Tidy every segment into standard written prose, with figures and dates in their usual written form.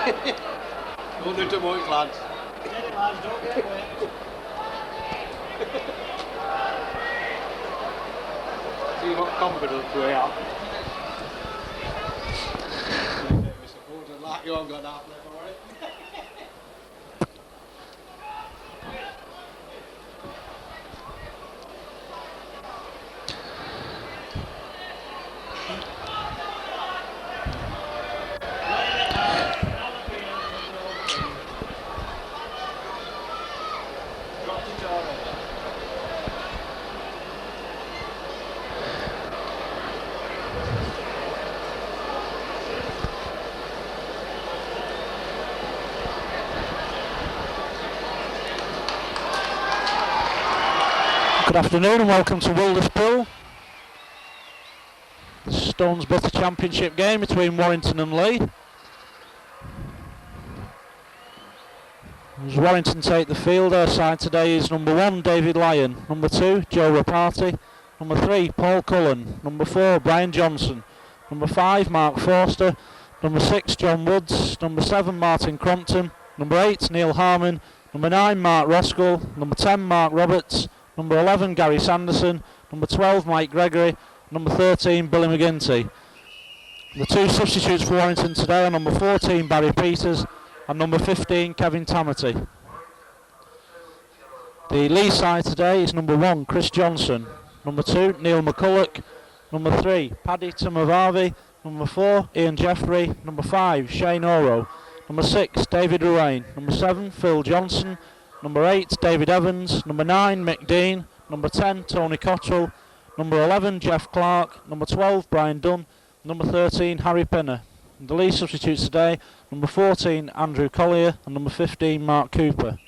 Don't do too much, lads. Steady, lads, don't get wet. So you've got confidence way out. Like you haven't got that left, alright? Good afternoon and welcome to Wilderspool. The Stones Butter Championship game between Warrington and Leigh. As Warrington take the field, our side today is number 1, David Lyon, number 2, Joe Rapati, number 3, Paul Cullen, number 4, Brian Johnson, number 5, Mark Forster, number 6, John Woods, number 7, Martin Crompton, number 8, Neil Harmon, number 9, Mark Roskell, number 10, Mark Roberts, number 11, Gary Sanderson, number 12, Mike Gregory, number 13, Billy McGinty. The 2 substitutes for Warrington today are number 14, Barry Peters, and number 15, Kevin Tamati. The Leigh side today is number 1, Chris Johnson, number 2, Neil McCulloch, number 3, Paddy Tumavavi, number 4, Ian Jeffrey, number 5, Shane Oro, number 6, David Ruane, number 7, Phil Johnson, number 8, David Evans, number 9, Mick Dean, number 10, Tony Cottrell, number 11, Jeff Clark, number 12, Brian Dunn, number 13, Harry Pinner. And the Leigh substitutes today, number 14, Andrew Collier, and number 15, Mark Cooper.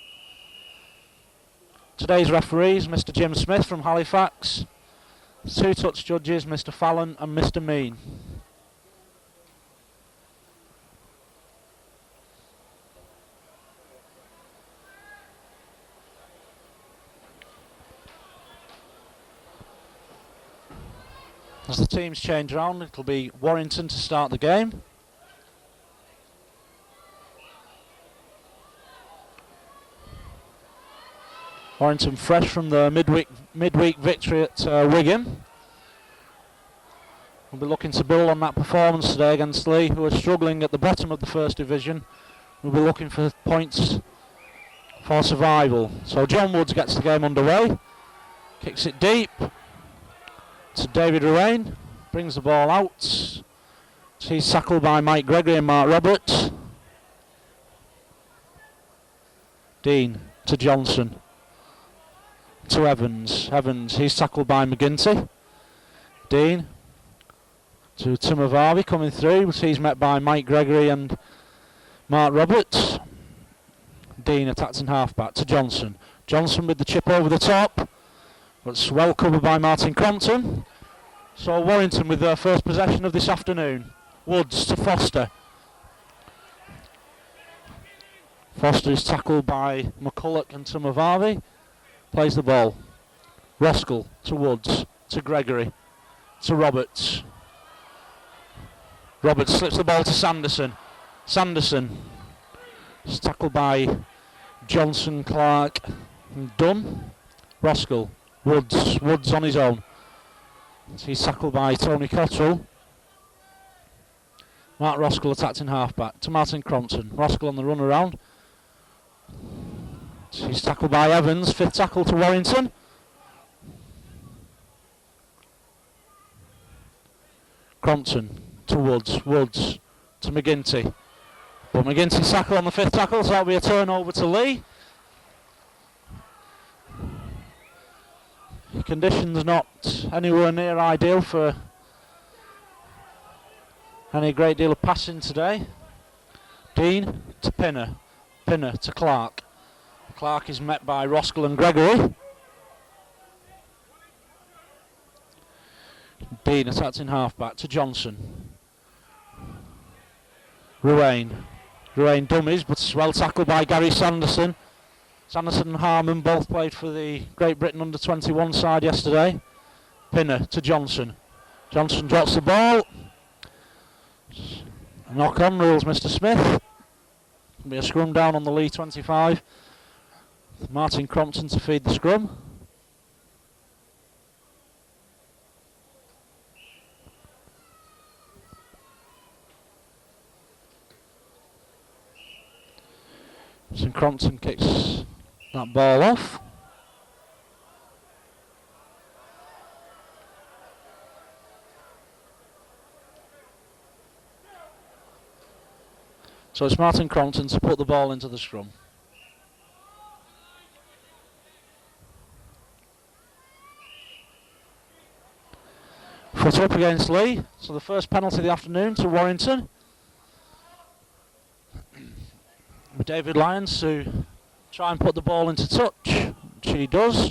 Today's referees, Mr. Jim Smith from Halifax, 2 touch judges, Mr. Fallon and Mr. Mean. As the teams change around, it'll be Warrington to start the game. Warrington fresh from the midweek victory at Wigan. We'll be looking to build on that performance today against Leigh, who are struggling at the bottom of the First Division. We'll be looking for points for survival. So John Woods gets the game underway, kicks it deep to David Ruane, brings the ball out. He's tackled by Mike Gregory and Mark Roberts. Dean to Johnson, to Evans. Evans, he's tackled by McGinty. Dean to Tumavavi coming through, but he's met by Mike Gregory and Mark Roberts. Dean attacked in half-back to Johnson. Johnson with the chip over the top, but it's well covered by Martin Crompton. So Warrington with their first possession of this afternoon. Woods to Foster. Foster is tackled by McCulloch and Tumavavi. Plays the ball. Roskell to Woods, to Gregory, to Roberts. Roberts slips the ball to Sanderson. Sanderson is tackled by Johnson, Clark and Dunn. Roskell. Woods on his own. He's tackled by Tony Cottrell. Mark Roskell attacked in half-back to Martin Crompton. Roskell on the run around. He's tackled by Evans. 5th tackle to Warrington. Crompton to Woods. Woods to McGinty. But McGinty's tackle on the 5th tackle, so that'll be a turnover to Leigh. Conditions not anywhere near ideal for any great deal of passing today. Dean to Pinner. Pinner to Clark. Clark is met by Roskell and Gregory. Dean attacked in half-back to Johnson. Ruane dummies, but it's well tackled by Gary Sanderson. Sanderson and Harmon both played for the Great Britain under-21 side yesterday. Pinner to Johnson. Johnson drops the ball. A knock on, rules Mr. Smith. There'll be a scrum down on the Leigh 25. Martin Crompton to feed the scrum. St Crompton kicks that ball off. So it's Martin Crompton to put the ball into the scrum. Foot up against Leigh. So the first penalty of the afternoon to Warrington. With David Lyons to try and put the ball into touch, which he does.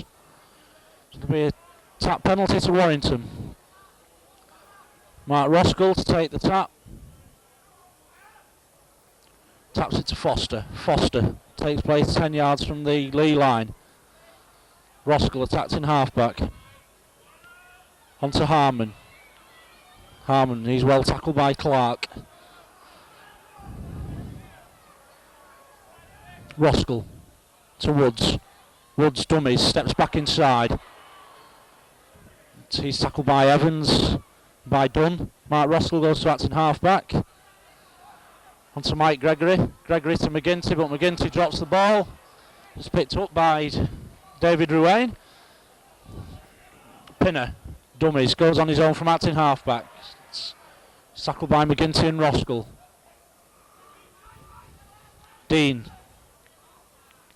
So there'll be a tap penalty to Warrington. Mark Roskell to take the tap. Taps it to Foster. Foster takes place 10 yards from the Leigh line. Roskell attacked in halfback. On to Harmon. Harmon, he's well tackled by Clark. Roskell to Woods. Woods dummies, steps back inside. He's tackled by Evans, by Dunn. Mark Roskell goes to act in halfback. On to Mike Gregory. Gregory to McGinty, but McGinty drops the ball. It's picked up by David Ruane. Pinner, dummies, goes on his own from acting halfback. It's tackled by McGinty and Roskell. Dean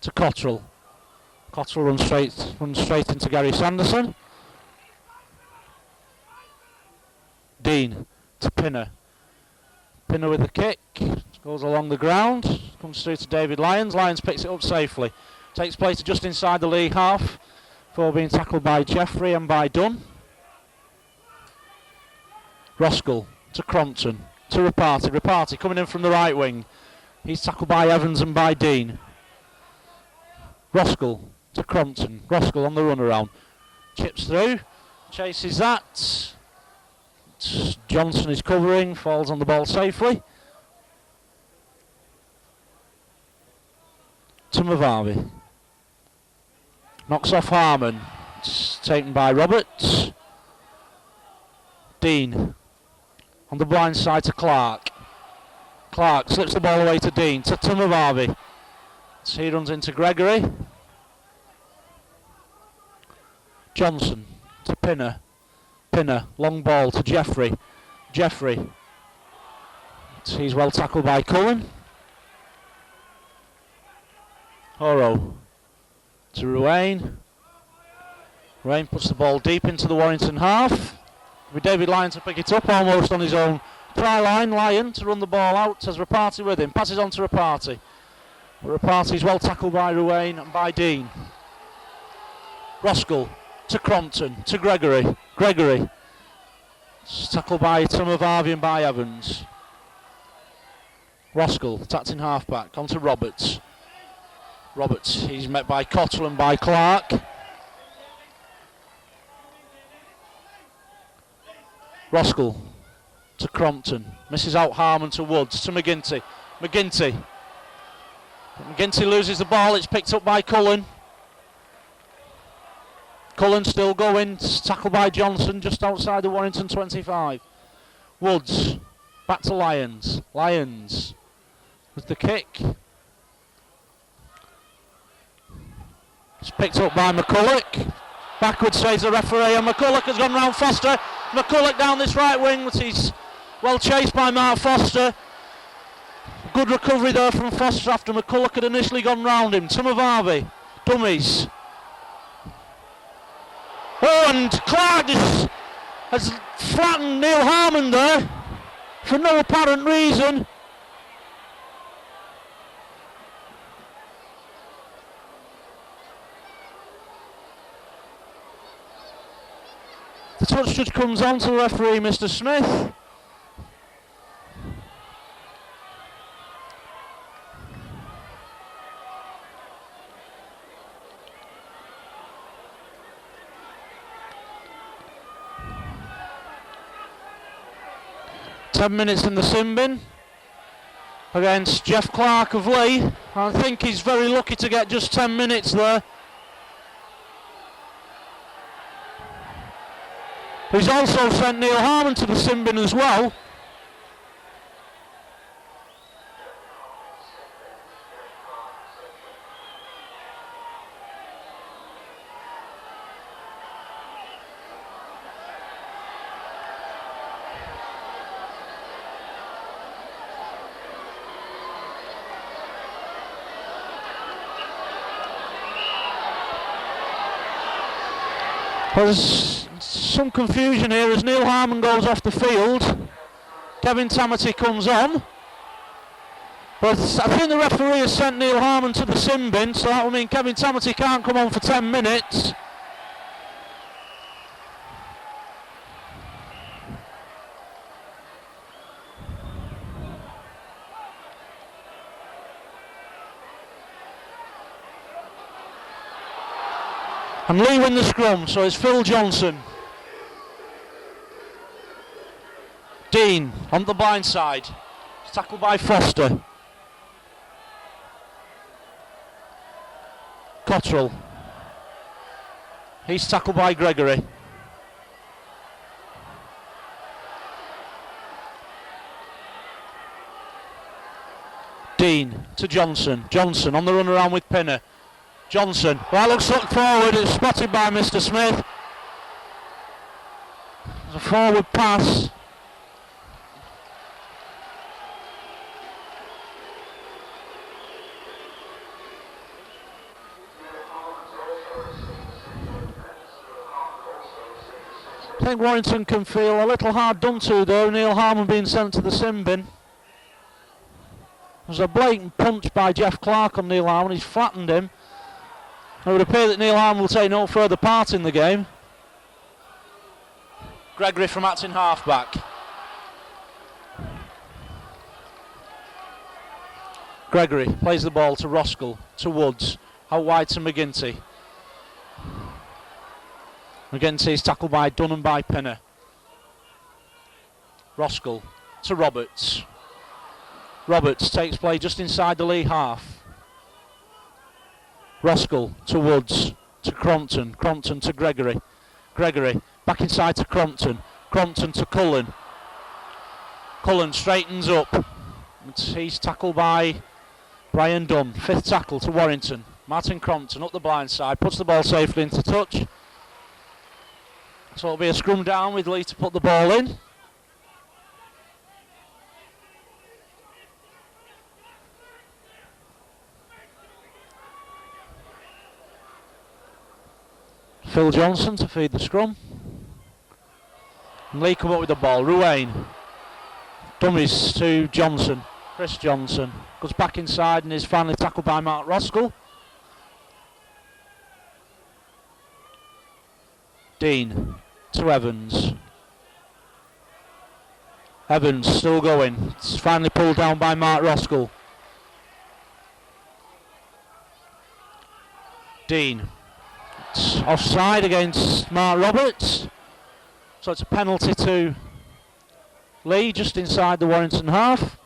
to Cottrell. Cottrell runs straight into Gary Sanderson. Dean to Pinner. Pinner with the kick. Goes along the ground. Comes through to David Lyons. Lyons picks it up safely. Takes place just inside the Leigh half before being tackled by Jeffrey and by Dunn. Roskell to Crompton. To Rapati. Rapati coming in from the right wing. He's tackled by Evans and by Dean. Roskell to Crompton. Roskell on the run around. Chips through. Chases that. Johnson is covering. Falls on the ball safely. To Mavavi. Knocks off Harmon. It's taken by Roberts. Dean. On the blind side to Clark. Clark slips the ball away to Dean. To Mavavi. So he runs into Gregory. Johnson to Pinner. Pinner, long ball to Jeffrey. Jeffrey. He's well tackled by Cullen. Horo to Ruane. Ruane puts the ball deep into the Warrington half. With David Lyon to pick it up almost on his own try line. Lyon to run the ball out. Has Rapati with him. Passes on to Rapati. Rapati's well tackled by Ruane and by Dean. Roskell to Crompton. To Gregory. Gregory. Tackled by Tumavavi and by Evans. Roskell attacked in halfback. On to Roberts. Roberts, he's met by Cottrell and by Clark. Roskell to Crompton. Misses out Harmon to Woods. To McGinty. McGinty. McGinty loses the ball. It's picked up by Cullen. Cullen still going. It's tackled by Johnson just outside the Warrington 25. Woods. Back to Lyons. Lyons with the kick. It's picked up by McCulloch. Backwards says the referee, and McCulloch has gone round Foster. McCulloch down this right wing, but he's well chased by Mark Foster. Good recovery there from Foster after McCulloch had initially gone round him. Tumavavi, dummies. Oh, and Clark has flattened Neil Harmon there for no apparent reason. The touch judge comes on to the referee, Mr. Smith. "10 minutes in the sin bin. against Jeff Clark of Leigh. I think he's very lucky to get just 10 minutes there. He's also sent Neil Harmon to the sin bin as well. There's some confusion here as Neil Harmon goes off the field. Kevin Tamati comes on. But I think the referee has sent Neil Harmon to the sin bin, so that will mean Kevin Tamati can't come on for 10 minutes. And Leigh win the scrum, so it's Phil Johnson. Dean on the blind side. It's tackled by Foster. Cottrell. He's tackled by Gregory. Dean to Johnson. Johnson on the run around with Pinner. Johnson, well, looks forward, it's spotted by Mr. Smith. There's a forward pass. I think Warrington can feel a little hard done to though, Neil Harmon being sent to the sin bin. There's a blatant punch by Jeff Clark on Neil Harmon, he's flattened him. It would appear that Neil Harmon will take no further part in the game. Gregory from Acton halfback. Gregory plays the ball to Roskell, to Woods, out wide to McGinty. McGinty is tackled by Dunn and by Pinner. Roskell to Roberts. Roberts takes play just inside the Leigh half. Roskell to Woods, to Crompton, Crompton to Gregory. Gregory back inside to Crompton, Crompton to Cullen. Cullen straightens up. He's tackled by Brian Dunn. Fifth tackle to Warrington. Martin Crompton up the blind side, puts the ball safely into touch. So it'll be a scrum down with Leigh to put the ball in. Phil Johnson to feed the scrum. And Leigh come up with the ball. Ruane. Dummies to Johnson. Chris Johnson. Goes back inside and is finally tackled by Mark Roskell. Dean to Evans. Evans still going. It's finally pulled down by Mark Roskell. Dean. It's offside against Mark Roberts. So it's a penalty to Leigh just inside the Warrington half.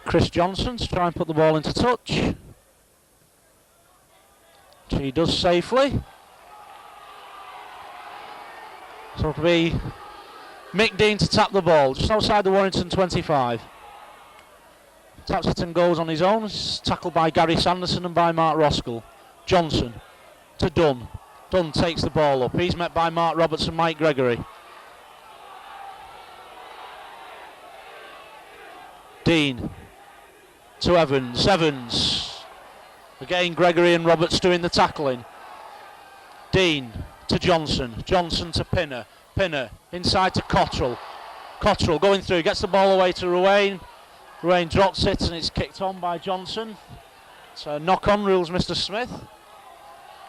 Chris Johnson to try and put the ball into touch. Which he does safely. So it'll be Mick Dean to tap the ball just outside the Warrington 25. Taps it and goes on his own. It's tackled by Gary Sanderson and by Mark Roskell. Johnson to Dunn. Dunn takes the ball up. He's met by Mark Roberts and Mike Gregory. Dean to Evans. Evans. Again Gregory and Roberts doing the tackling. Dean to Johnson. Johnson to Pinner. Pinner inside to Cottrell. Cottrell going through. Gets the ball away to Ruane. Ruane drops it and it's kicked on by Johnson. So knock on rules Mr. Smith.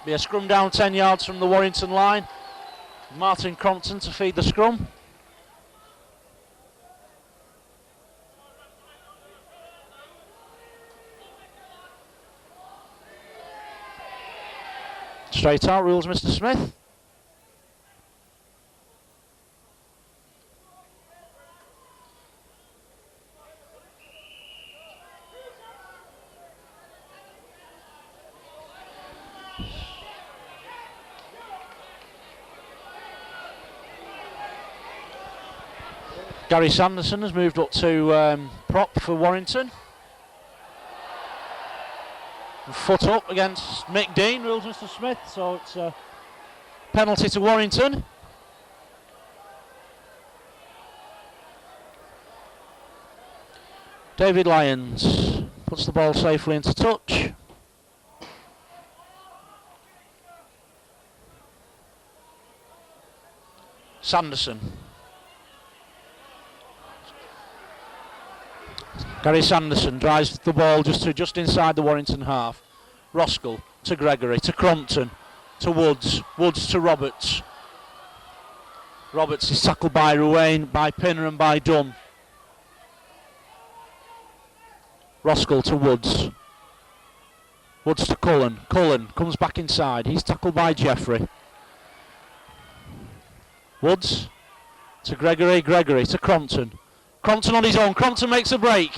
Be a scrum down 10 yards from the Warrington line. Martin Crompton to feed the scrum. Straight out rules Mr. Smith. Gary Sanderson has moved up to prop for Warrington. And foot up against Mick Dean, rules Mr. Smith, so it's a penalty to Warrington. David Lyons puts the ball safely into touch. Sanderson. Gary Sanderson drives the ball just inside the Warrington half. Roskell to Gregory, to Crompton, to Woods, Woods to Roberts. Roberts is tackled by Ruane, by Pinner and by Dunn. Roskell to Woods. Woods to Cullen. Cullen comes back inside. He's tackled by Jeffrey. Woods to Gregory, Gregory to Crompton. Crompton on his own. Crompton makes a break.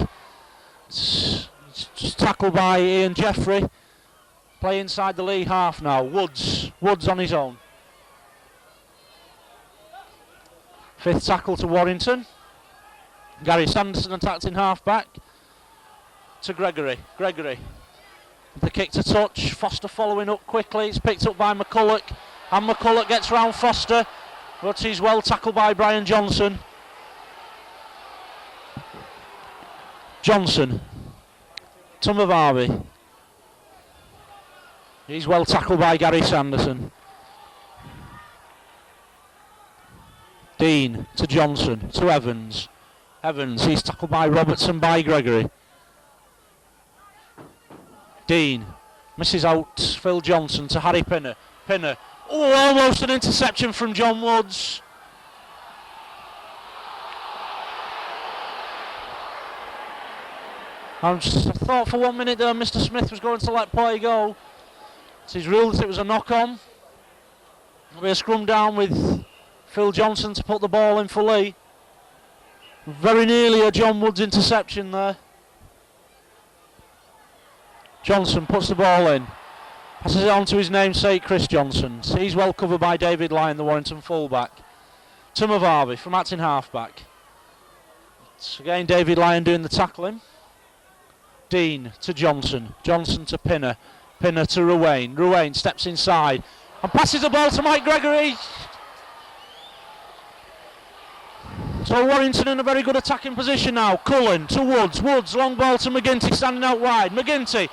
It's just tackled by Ian Jeffrey. Play inside the Leigh half now. Woods on his own. Fifth tackle to Warrington. Gary Sanderson attacked in half back. To Gregory. Gregory. The kick to touch. Foster following up quickly. It's picked up by McCulloch. And McCulloch gets round Foster. But he's well tackled by Brian Johnson. Johnson. Tumavavi. He's well tackled by Gary Sanderson. Dean to Johnson, to Evans. Evans, he's tackled by Robertson, by Gregory. Dean misses out Phil Johnson to Harry Pinner. Pinner, oh, almost an interception from John Woods. I thought for 1 minute there Mr. Smith was going to let play go. He's ruled that it was a knock-on. There'll be a scrum down with Phil Johnson to put the ball in for Leigh. Very nearly a John Woods interception there. Johnson puts the ball in. Passes it on to his namesake Chris Johnson. He's well covered by David Lyon, the Warrington fullback. To Mavavi from acting halfback. It's again David Lyon doing the tackling. Dean to Johnson. Johnson to Pinner. Pinner to Ruane. Ruane steps inside and passes the ball to Mike Gregory. So Warrington in a very good attacking position now. Cullen to Woods. Woods, long ball to McGinty standing out wide. McGinty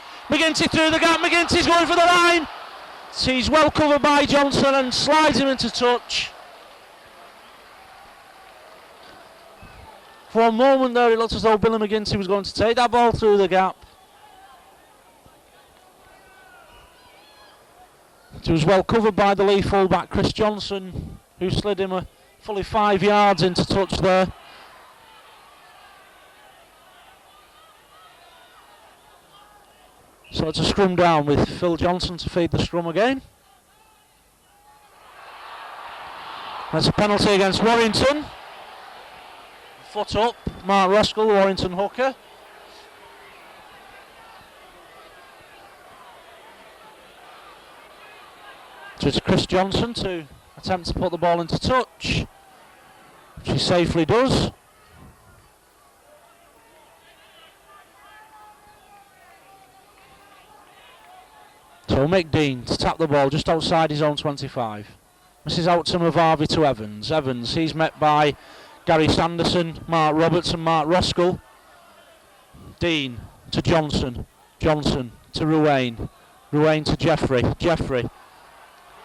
through the gap. McGinty's going for the line. He's well covered by Johnson and slides him into touch. For a moment there it looked as though Billy McGinty was going to take that ball through the gap. It was well covered by the Leigh fullback Chris Johnson, who slid him fully 5 yards into touch there. So it's a scrum down with Phil Johnson to feed the scrum again. That's a penalty against Warrington. Foot up, Mark Roskell, Warrington hooker. So it's Chris Johnson to attempt to put the ball into touch, which he safely does. So Mick Dean to tap the ball just outside his own 25. This is out to Mavavi to Evans. Evans, he's met by Gary Sanderson, Mark Roberts and Mark Roskell. Dean to Johnson. Johnson to Ruane. Ruane to Jeffrey. Jeffrey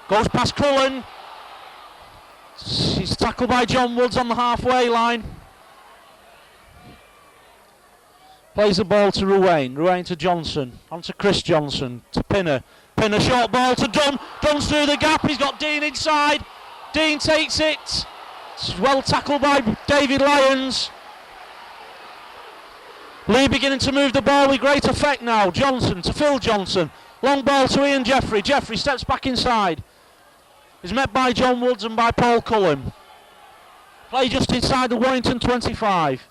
goes past Cullen. He's tackled by John Woods on the halfway line. Plays the ball to Ruane. Ruane to Johnson. On to Chris Johnson. To Pinner. Pinner short ball to Dunn. Dunn's through the gap. He's got Dean inside. Dean takes it. It's well tackled by David Lyons. Leigh beginning to move the ball with great effect now. Johnson to Phil Johnson. Long ball to Ian Jeffrey. Jeffrey steps back inside. He's met by John Woods and by Paul Cullen. Play just inside the Warrington 25.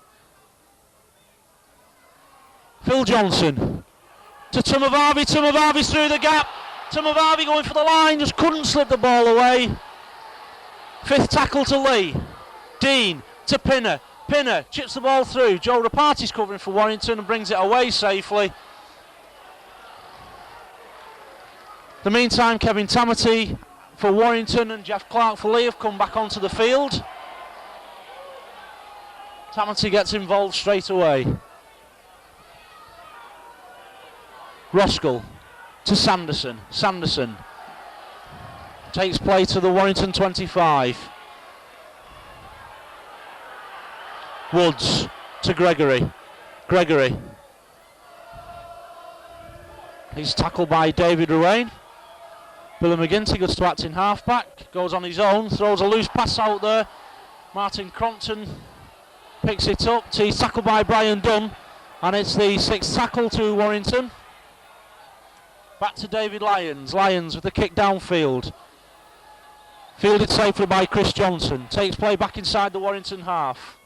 Phil Johnson to Tumavarvi. Tumavarvi's through the gap. Tumavarvi going for the line, just couldn't slip the ball away. 5th tackle to Leigh. Dean to Pinner. Pinner chips the ball through. Joe Raparti's covering for Warrington and brings it away safely. The meantime, Kevin Tamati for Warrington and Jeff Clark for Leigh have come back onto the field. Tamati gets involved straight away. Roskell to Sanderson. Sanderson takes play to the Warrington 25. Woods to Gregory. Gregory. He's tackled by David Ruane. Billy McGinty goes to acting halfback. Goes on his own. Throws a loose pass out there. Martin Crompton picks it up. He's tackled by Brian Dunn. And it's the 6th tackle to Warrington. Back to David Lyons. Lyons with the kick downfield. Fielded safely by Chris Johnson. Takes play back inside the Warrington half.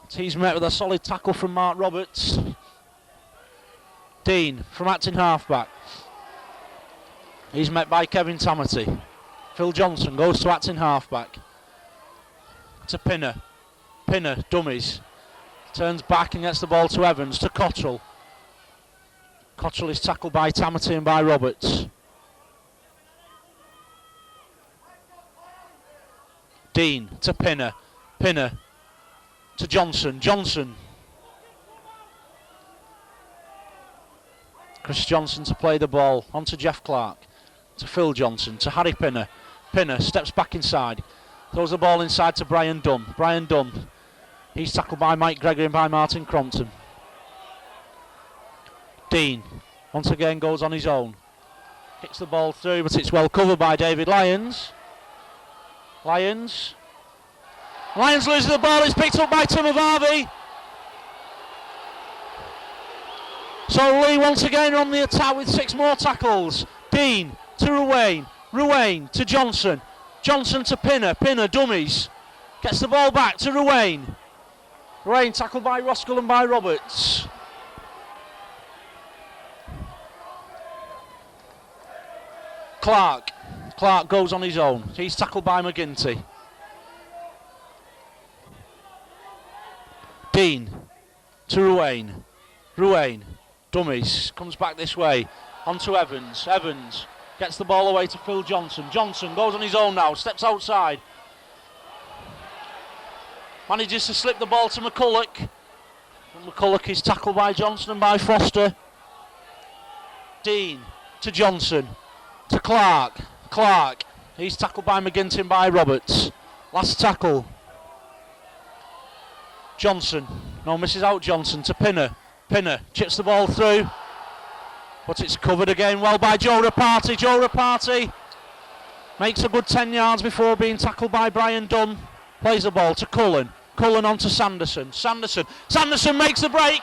He's met with a solid tackle from Mark Roberts. Dean from acting halfback. He's met by Kevin Tamati. Phil Johnson goes to acting halfback. To Pinner. Pinner, dummies. Turns back and gets the ball to Evans. To Cottrell. Cottrell is tackled by Tamati and by Roberts. Dean to Pinner. Pinner to Johnson. Johnson. Chris Johnson to play the ball. On to Jeff Clark. To Phil Johnson. To Harry Pinner. Pinner steps back inside. Throws the ball inside to Brian Dunn. Brian Dunn. He's tackled by Mike Gregory and by Martin Crompton. Dean once again goes on his own. Kicks the ball through, but it's well covered by David Lyons. Lyons loses the ball. It's picked up by Tumavarvi. So Leigh once again on the attack with 6 more tackles. Dean to Ruane. Ruane to Johnson. Johnson to Pinner. Pinner dummies. Gets the ball back to Ruane. Ruane tackled by Roskell and by Roberts. Clark goes on his own. He's tackled by McGinty. Dean to Ruane. Ruane, dummies, comes back this way. On to Evans. Evans gets the ball away to Phil Johnson. Johnson goes on his own now, steps outside. Manages to slip the ball to McCulloch. And McCulloch is tackled by Johnson and by Foster. Dean to Johnson. To Clark. Clark. He's tackled by McGinty and by Roberts. Last tackle. Johnson. No, misses out Johnson to Pinner. Pinner chips the ball through. But it's covered again well by Joe Raparti. Joe Raparti makes a good 10 yards before being tackled by Brian Dunn. Plays the ball to Cullen. Cullen on to Sanderson. Sanderson makes the break.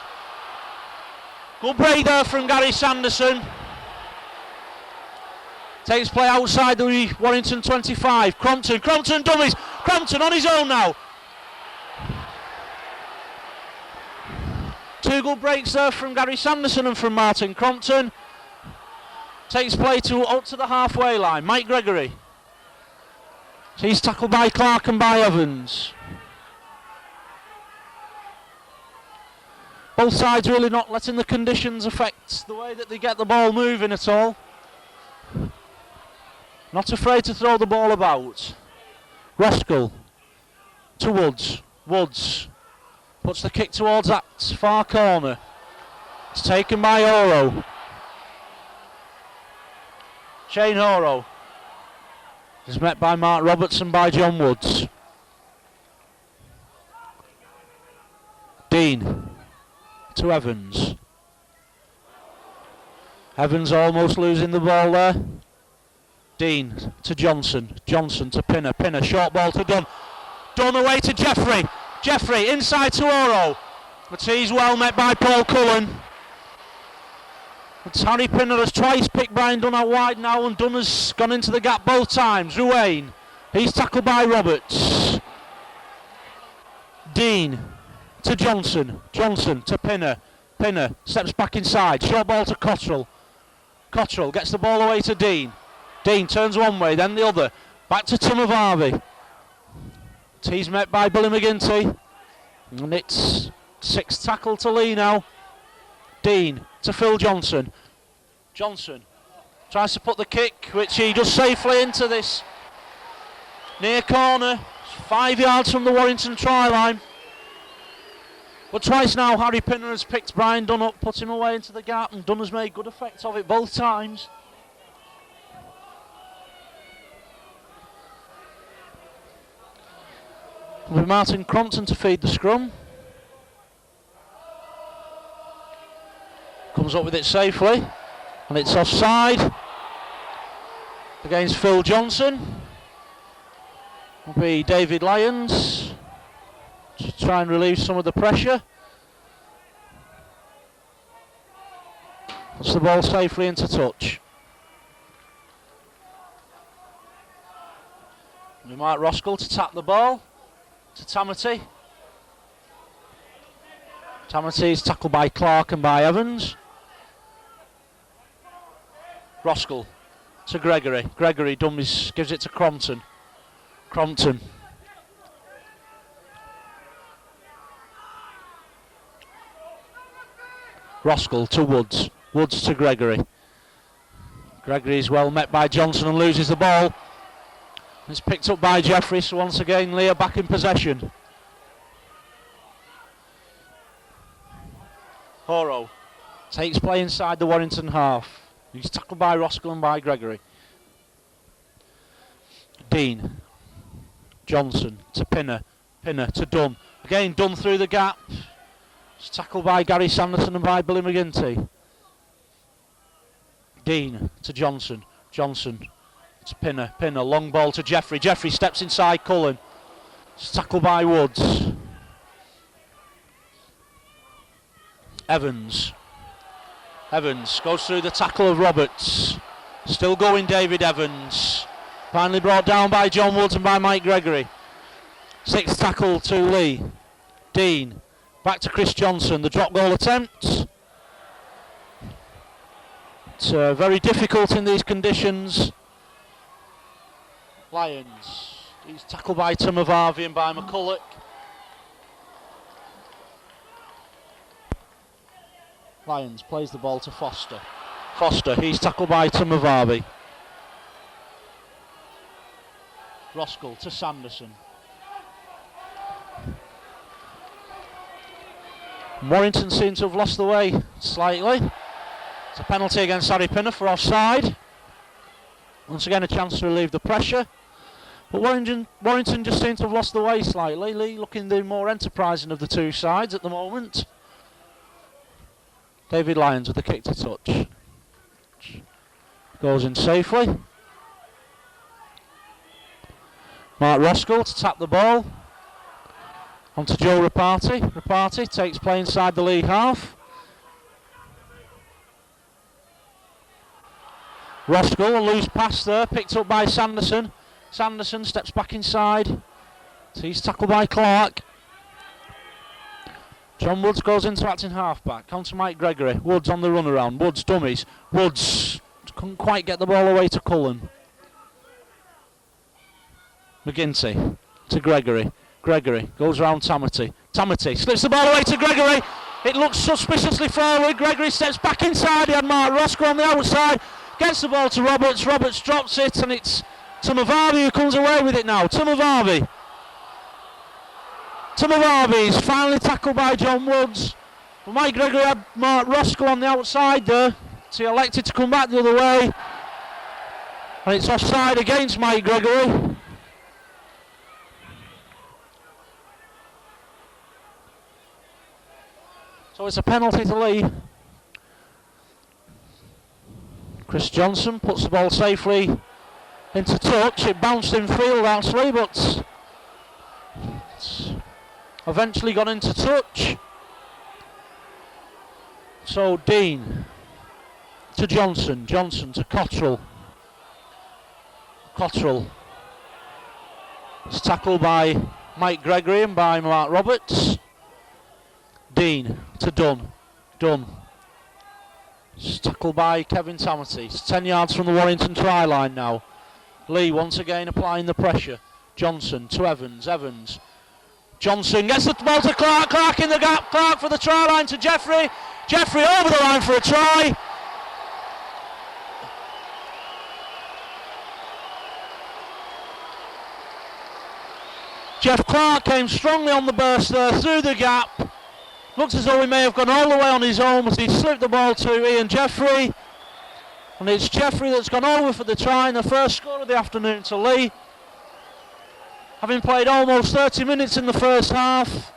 Good break there from Gary Sanderson. Takes play outside the Warrington 25. Crompton dummies. Crompton on his own now. 2 good breaks there from Gary Sanderson and from Martin Crompton. Takes play up to the halfway line. Mike Gregory. He's tackled by Clark and by Evans. Both sides really not letting the conditions affect the way that they get the ball moving at all. Not afraid to throw the ball about. Roskell to Woods. Woods puts the kick towards that far corner. It's taken by Oro. Shane Oro is met by Mark Roberts and by John Woods. Dean to Evans. Evans almost losing the ball there. Dean to Johnson. Johnson to Pinner. Pinner, short ball to Dunn. Dunn away to Jeffrey. Jeffrey inside to Oro. But he's well met by Paul Cullen. It's Harry Pinner has twice picked Brian Dunn out wide now, and Dunn has gone into the gap both times. Ruane, he's tackled by Roberts. Dean to Johnson, Johnson to Pinner. Pinner steps back inside, short ball to Cottrell. Cottrell gets the ball away to Dean. Dean turns one way, then the other. Back to Tumavavi. He's met by Billy McGinty. And it's 6th tackle to Leigh now. Dean to Phil Johnson. Johnson tries to put the kick, which he does safely into this near corner. 5 yards from the Warrington try line. But twice now Harry Pinner has picked Brian Dunn up, put him away into the gap, and Dunn has made good effect of it both times. With Martin Crompton to feed the scrum. Comes up with it safely, and it's offside against Phil Johnson. Will be David Lyons to try and relieve some of the pressure. Puts the ball safely into touch. We Mark Roskell to tap the ball to Tamati. Tamati is tackled by Clark and by Evans. Roskell to Gregory. Gregory dummies, gives it to Crompton. Crompton. Roskell to Woods. Woods to Gregory. Gregory is well met by Johnson and loses the ball. It's picked up by Jeffrey, so once again Leigh are back in possession. Horo takes play inside the Warrington half. He's tackled by Roskell and by Gregory. Dean. Johnson to Pinner. Pinner to Dunn. Again Dunn through the gap. It's tackled by Gary Sanderson and by Billy McGinty. Dean to Johnson. Johnson to Pinner. Pinner, long ball to Jeffrey. Jeffrey steps inside Cullen. It's tackled by Woods. Evans. Evans goes through the tackle of Roberts. Still going David Evans. Finally brought down by John Woods and by Mike Gregory. 6th tackle to Leigh. Dean. Back to Chris Johnson. The drop goal attempt. It's very difficult in these conditions. Lyons. He's tackled by Tumavavi and by McCulloch. Lyons plays the ball to Foster. Foster, he's tackled by Tumavavi. Roskell to Sanderson. Warrington seem to have lost the way slightly. It's a penalty against Harry Pinner for offside. Once again a chance to relieve the pressure. But Warrington just seem to have lost the way slightly. Leigh looking the more enterprising of the two sides at the moment. David Lyons with the kick to touch. Goes in safely. Mark Roskell to tap the ball. On to Joe Rapati. Rapati takes play inside the Leigh half. Roskell, a loose pass there, picked up by Sanderson. Sanderson steps back inside. He's tackled by Clark. John Woods goes into acting halfback. On to Mike Gregory. Woods on the run around. Woods dummies. Woods couldn't quite get the ball away to Cullen. McGinty to Gregory. Gregory goes around Tamati. Tamati slips the ball away to Gregory. It looks suspiciously forward. Gregory steps back inside. He had Mark Roskell on the outside. Gets the ball to Roberts. Roberts drops it, and it's Tumavavi who comes away with it now. Tumavavi. Tumavavi is finally tackled by John Woods. But Mike Gregory had Mark Roskell on the outside there. So he elected to come back the other way. And it's offside against Mike Gregory. So it's a penalty to Leigh. Chris Johnson puts the ball safely into touch. It bounced in field actually, but it's eventually got into touch. So Dean to Johnson. Johnson to Cottrell. Cottrell. It's tackled by Mike Gregory and by Mark Roberts. Dean to Dunn. Dunn. It's tackled by Kevin Tamati. It's 10 yards from the Warrington try line now. Leigh once again applying the pressure. Johnson to Evans. Evans. Johnson gets the ball to Clark. Clark in the gap. Clark for the try line to Jeffrey. Jeffrey over the line for a try. Jeff Clark came strongly on the burst there through the gap. Looks as though he may have gone all the way on his own as he slipped the ball to Ian Jeffrey. And it's Jeffrey that's gone over for the try and the first score of the afternoon to Leigh. Having played almost 30 minutes in the first half. It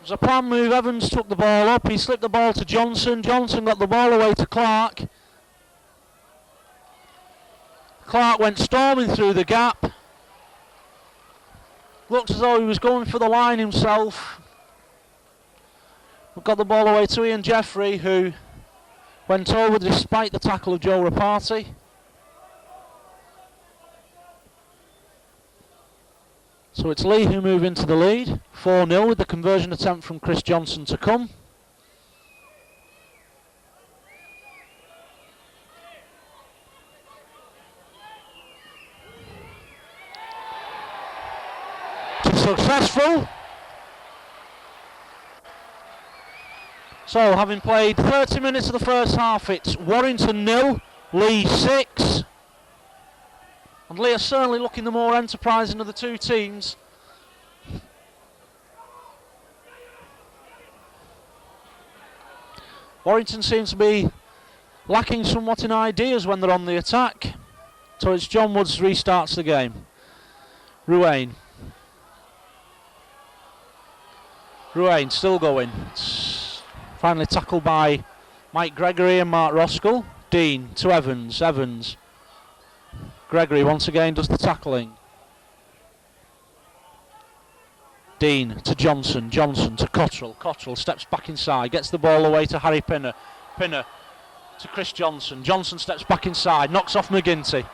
was a plan move. Evans took the ball up. He slipped the ball to Johnson. Johnson got the ball away to Clark. Clark went storming through the gap. Looked as though he was going for the line himself. Got the ball away to Ian Jeffrey, who went over despite the tackle of Joe Rapati. So it's Leigh who move into the lead, 4-0 with the conversion attempt from Chris Johnson to come. Successful. So having played 30 minutes of the first half, it's Warrington 0, Leigh 6. And Leigh are certainly looking the more enterprising of the two teams. Warrington seems to be lacking somewhat in ideas when they're on the attack. So it's John Woods restarts the game. Ruane. Ruane still going. It's finally tackled by Mike Gregory and Mark Roskell. Dean to Evans. Evans. Gregory once again does the tackling. Dean to Johnson. Johnson to Cottrell. Cottrell steps back inside. Gets the ball away to Harry Pinner. Pinner to Chris Johnson. Johnson steps back inside. Knocks off McGinty.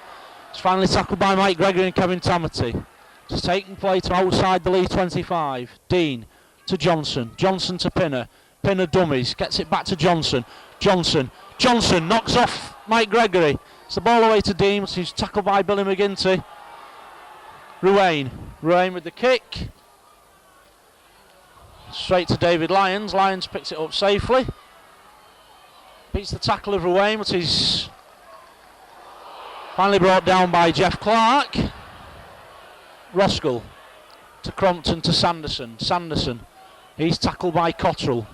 It's finally tackled by Mike Gregory and Kevin Tamati. It's taking play to outside the Leigh 25. Dean to Johnson. Johnson to Pinner. Pinner dummies. Gets it back to Johnson. Johnson. Johnson knocks off Mike Gregory. It's the ball away to Dean. He's tackled by Billy McGinty. Ruane. Ruane with the kick. Straight to David Lyons. Lyons picks it up safely. Beats the tackle of Ruane, but he's finally brought down by Jeff Clark. Roskell to Crompton to Sanderson. Sanderson. He's tackled by Cottrell.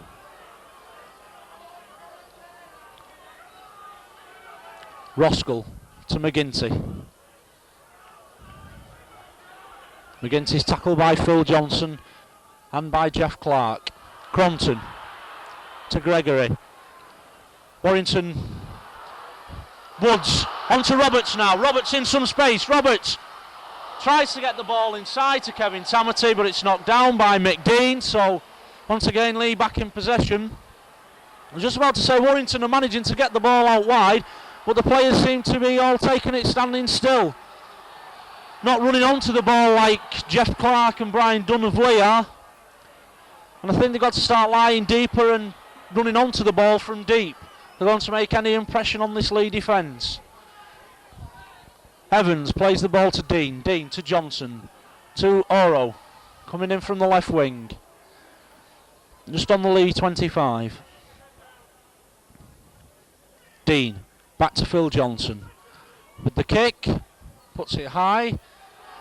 Roskell to McGinty. McGinty's tackled by Phil Johnson and by Jeff Clark. Crompton to Gregory. Warrington. Woods onto Roberts now. Roberts in some space. Roberts tries to get the ball inside to Kevin Tamati, but it's knocked down by Mick Dean. So once again Leigh back in possession. I was just about to say Warrington are managing to get the ball out wide, but the players seem to be all taking it standing still. Not running onto the ball like Jeff Clark and Brian Dunn of Leigh are. And I think they've got to start lying deeper and running onto the ball from deep. They're going to make any impression on this Leigh defence. Evans plays the ball to Dean. Dean to Johnson. To Oro. Coming in from the left wing. Just on the Leigh 25. Dean. Back to Phil Johnson. With the kick. Puts it high.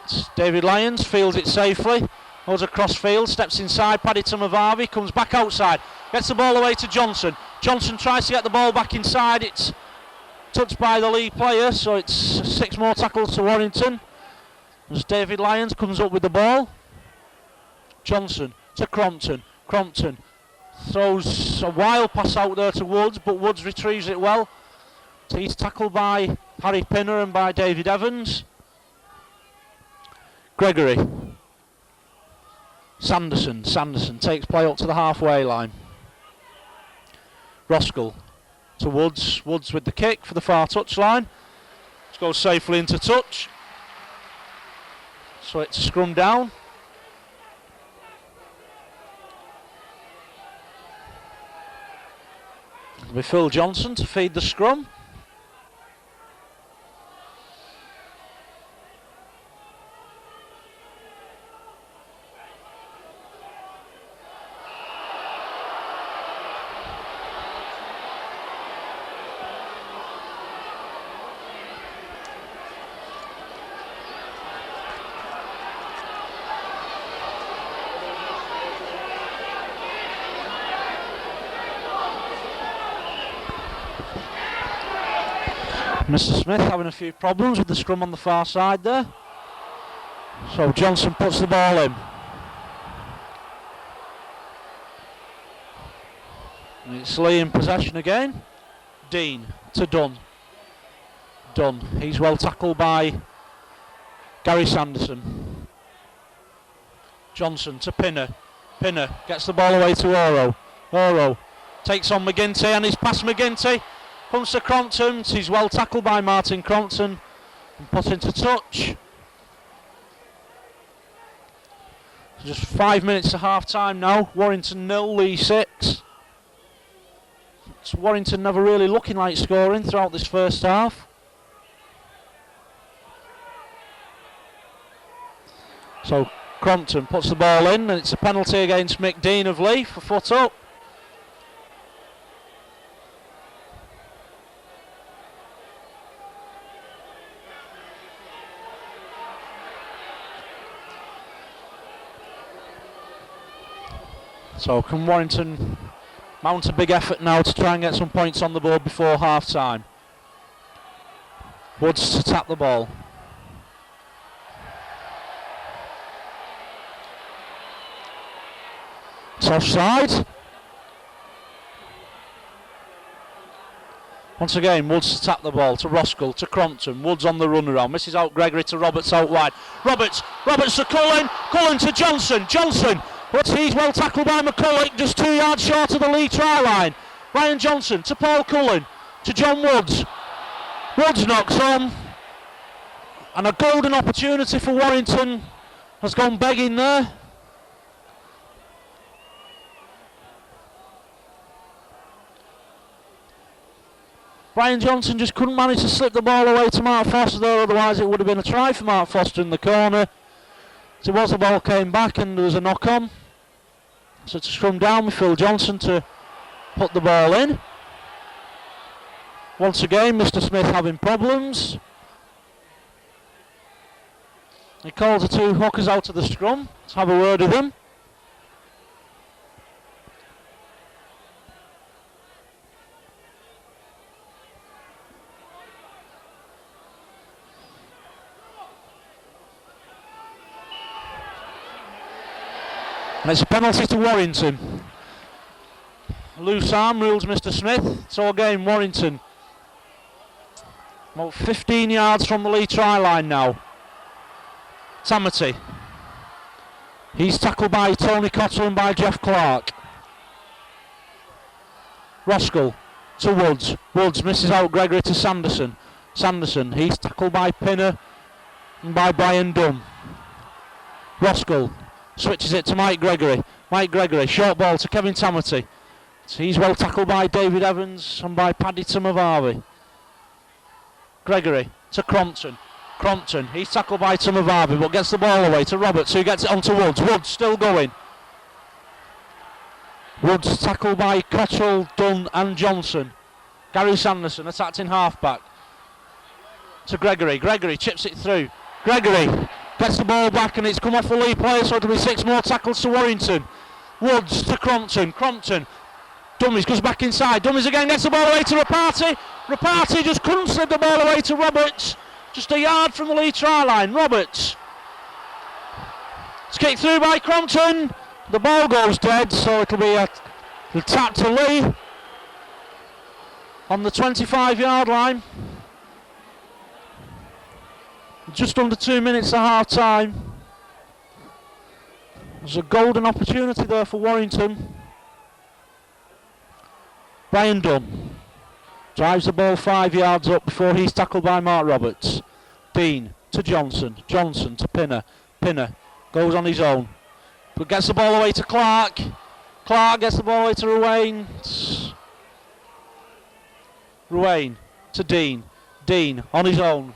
It's David Lyons. Fields it safely. Goes across field. Steps inside. Paddy Tumavavi. Comes back outside. Gets the ball away to Johnson. Johnson tries to get the ball back inside. It's touched by the Leigh player, so it's 6 more tackles to Warrington. As David Lyons comes up with the ball. Johnson to Crompton. Crompton throws a wild pass out there to Woods, but Woods retrieves it well. So he's tackled by Harry Pinner and by David Evans. Gregory. Sanderson takes play up to the halfway line. Roskell to Woods with the kick for the far touchline. It goes safely into touch. So it's a scrum down. It'll be Phil Johnson to feed the scrum. Mr. Smith having a few problems with the scrum on the far side there. So Johnson puts the ball in. And it's Leigh in possession again. Dean to Dunn. He's well tackled by Gary Sanderson. Johnson to Pinner. Pinner gets the ball away to Oro. Oro takes on McGinty and he's past McGinty. Comes to Crompton. He's well tackled by Martin Crompton and put into touch. Just 5 minutes to half time now. Warrington 0, Leigh 6. It's Warrington never really looking like scoring throughout this first half. So Crompton puts the ball in and it's a penalty against Mick Dean of Leigh for foot up. So can Warrington mount a big effort now to try and get some points on the board before half time. Woods to tap the ball. It's offside. Once again, Woods to tap the ball to Roskell, to Crompton. Woods on the run around, misses out Gregory to Roberts out wide. Roberts to Cullen to Johnson, but he's well tackled by McCulloch, just 2 yards short of the Leigh try line. Ryan Johnson to Paul Cullen, to John Woods. Woods knocks on, and a golden opportunity for Warrington has gone begging there. Brian Johnson just couldn't manage to slip the ball away to Mark Foster there, otherwise it would have been a try for Mark Foster in the corner. So was the ball came back and there was a knock on. So to scrum down with Phil Johnson to put the ball in. Once again, Mr. Smith having problems. He calls the two hookers out of the scrum. Let's have a word with them. And it's a penalty to Warrington. Loose arm rules Mr. Smith. So again, Warrington about 15 yards from the Leigh try line now. Tamati. He's tackled by Tony Cottle and by Jeff Clark. Roskell to Woods. Woods misses out Gregory to Sanderson. He's tackled by Pinner and by Brian Dunn. Roskell switches it to Mike Gregory. Short ball to Kevin Tamati. He's well tackled by David Evans and by Paddy Tumavave. Gregory to Crompton. He's tackled by Tumavave but gets the ball away to Roberts, who gets it onto Woods. Woods still going. Woods tackled by Cottrell, Dunn and Johnson. Gary Sanderson attacked in half-back. To Gregory. Gregory chips it through. Gregory gets the ball back and it's come off the Leigh player, so it'll be 6 more tackles to Warrington. Woods to Crompton. Dummies goes back inside. Dummies again, gets the ball away to Rapati. Rapati just couldn't slip the ball away to Roberts. Just a yard from the Leigh try line. Roberts. It's kicked through by Crompton. The ball goes dead, so it'll be a tap to Leigh on the 25-yard line. Just under 2 minutes to half time. There's a golden opportunity there for Warrington. Brian Dunn drives the ball 5 yards up before he's tackled by Mark Roberts. Dean to Johnson. Johnson to Pinner. Pinner goes on his own, but gets the ball away to Clark. Clark gets the ball away to Ruane. Ruane to Dean. Dean on his own.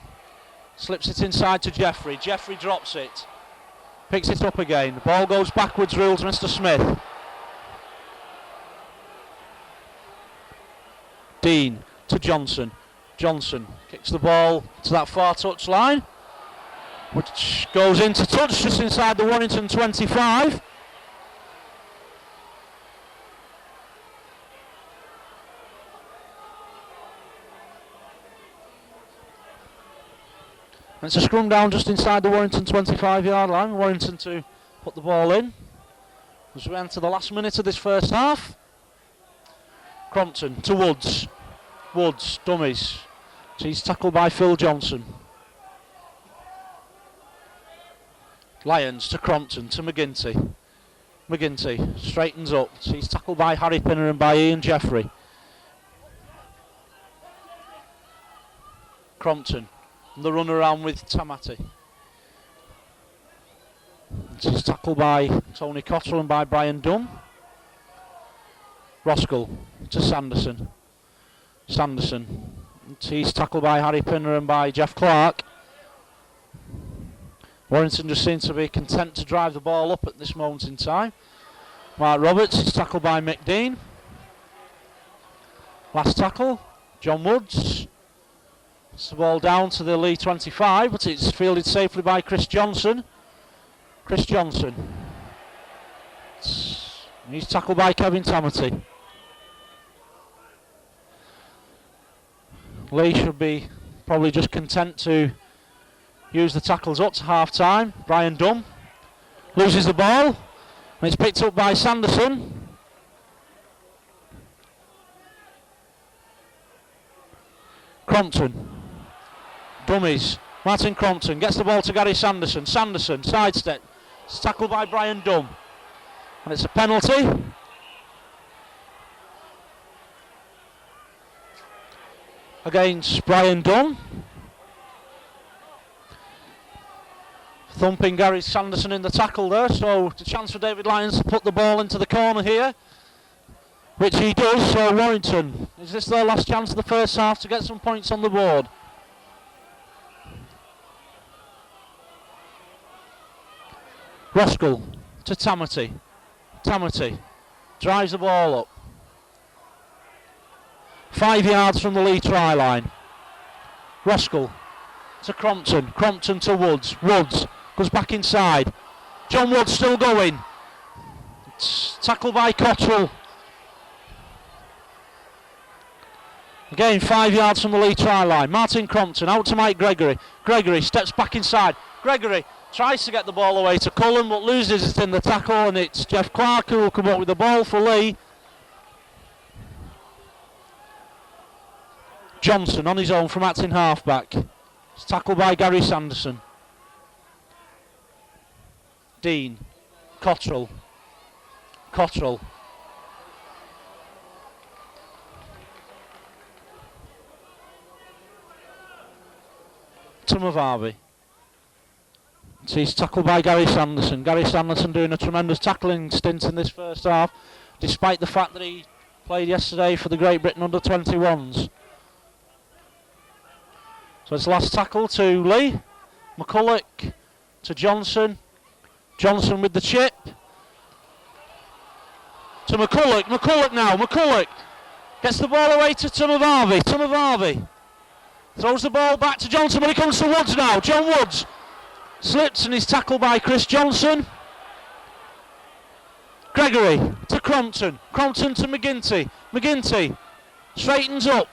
Slips it inside to Jeffrey. Jeffrey drops it. Picks it up again. The ball goes backwards, rules Mr. Smith. Dean to Johnson. Johnson kicks the ball to that far touch line, which goes into touch just inside the Warrington 25. And it's a scrum down just inside the Warrington 25-yard line. Warrington to put the ball in as we enter the last minute of this first half. Crompton to Woods. Woods, dummies. He's tackled by Phil Johnson. Lyons to Crompton to McGinty. McGinty straightens up. He's tackled by Harry Pinner and by Ian Jeffrey. Crompton. The run around with Tamati. He's tackled by Tony Cottrell and by Brian Dunn. Roskell to Sanderson. Sanderson. He's tackled by Harry Pinner and by Jeff Clark. Warrington just seems to be content to drive the ball up at this moment in time. Mark Roberts is tackled by Mick Dean. Last tackle, John Woods. It's the ball down to the Leigh 25, but it's fielded safely by Chris Johnson. Chris Johnson. He's tackled by Kevin Tamati. Leigh should be probably just content to use the tackles up to half time. Brian Dunn loses the ball, and it's picked up by Sanderson. Crompton. Dummies. Martin Crompton gets the ball to Gary Sanderson. Sanderson, sidestep. It's tackled by Brian Dunn. And it's a penalty. Against Brian Dunn. Thumping Gary Sanderson in the tackle there. So the chance for David Lyons to put the ball into the corner here, which he does. So Warrington, is this their last chance of the first half to get some points on the board? Roskell to Tamati. Tamati drives the ball up. 5 yards from the Leigh try line. Roskell to Crompton. Crompton to Woods. Woods goes back inside. John Woods still going. It's tackled by Cottrell. Again, 5 yards from the Leigh try line. Martin Crompton out to Mike Gregory. Gregory steps back inside. Gregory tries to get the ball away to Cullen, but loses it in the tackle, and it's Jeff Clark who will come up with the ball for Leigh. Johnson on his own from acting halfback. It's tackled by Gary Sanderson. Dean. Cottrell. Cottrell. Tumavavi. He's tackled by Gary Sanderson. Gary Sanderson doing a tremendous tackling stint in this first half, despite the fact that he played yesterday for the Great Britain under-21s. So it's last tackle to Leigh. McCulloch to Johnson. Johnson with the chip. To McCulloch. McCulloch now. McCulloch gets the ball away to Tumavavi. Tumavavi throws the ball back to Johnson, but he comes to Woods now. John Woods slips and he's tackled by Chris Johnson. Gregory to Crompton. Crompton to McGinty. McGinty straightens up.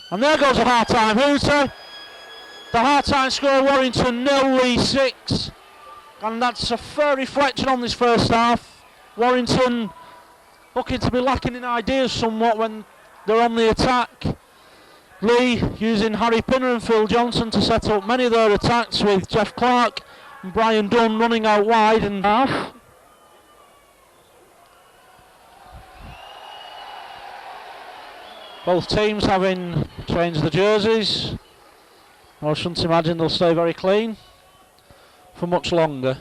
And there goes a half-time hooter. The half-time score, Warrington 0, Leigh 6. And that's a fair reflection on this first half. Warrington looking to be lacking in ideas somewhat when they're on the attack. Leigh using Harry Pinner and Phil Johnson to set up many of their attacks with Jeff Clark And Brian Dunn running out wide and half. Both teams having changed the jerseys. I shouldn't imagine they'll stay very clean for much longer.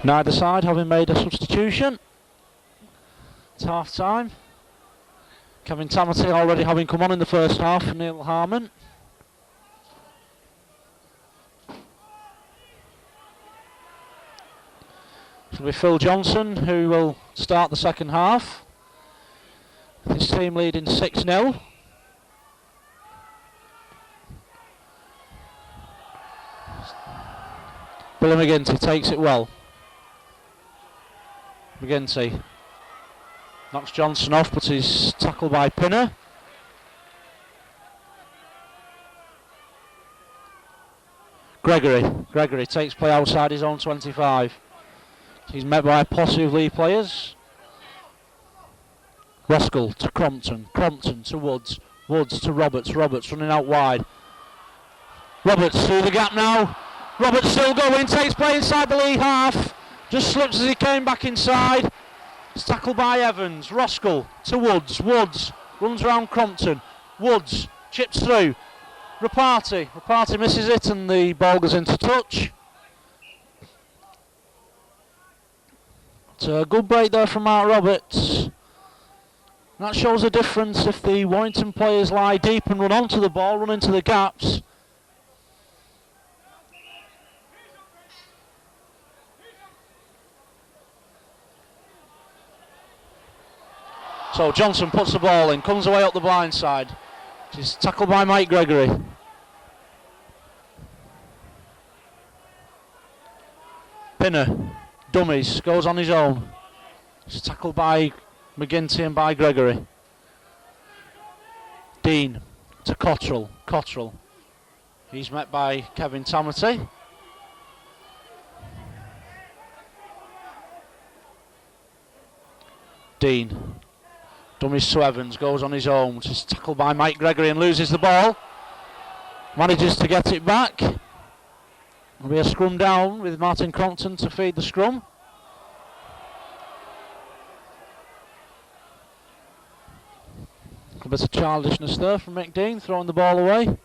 Neither side having made a substitution. It's half time. Kevin Tamati already having come on in the first half for Neil Harmon. It'll be Phil Johnson who will start the second half. His team leading 6-0. Billy McGinty takes it well. McGinty knocks Johnson off, but he's tackled by Pinner. Gregory takes play outside his own 25. He's met by a posse of Leigh players. Roskell to Crompton to Woods to Roberts running out wide. Roberts through the gap now. Roberts still going, takes play inside the Leigh half. Just slips as he came back inside. It's tackled by Evans. Roskell to Woods runs around Crompton. Woods chips through. Rapati misses it and the ball goes into touch. It's a good break there from Mark Roberts. That shows a difference if the Warrington players lie deep and run onto the ball, run into the gaps. So Johnson puts the ball in, comes away up the blind side. She's tackled by Mike Gregory. Pinner, dummies, goes on his own. She's tackled by McGinty and by Gregory. Dean to Cottrell. He's met by Kevin Tamati. Dean. Dummies to Evans, goes on his own. Just tackled by Mike Gregory and loses the ball. Manages to get it back. There'll be a scrum down with Martin Crompton to feed the scrum. A bit of childishness there from Mick Dean, throwing the ball away.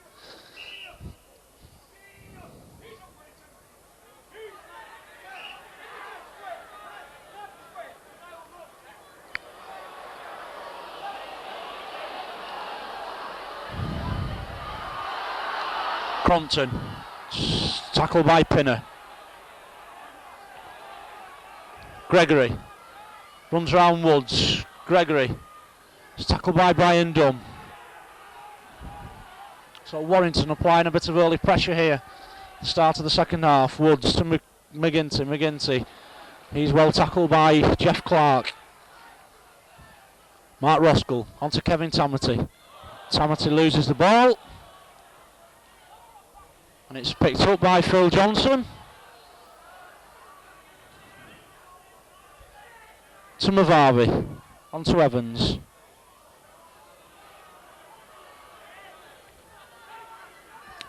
Crompton, tackled by Pinner. Gregory, runs round Woods. Gregory, is tackled by Brian Dunn. So Warrington applying a bit of early pressure here. The start of the second half. Woods to McGinty. He's well tackled by Jeff Clark. Mark Roskell onto Kevin Tamati. Tamati loses the ball. And it's picked up by Phil Johnson. To Mavavi. Onto Evans.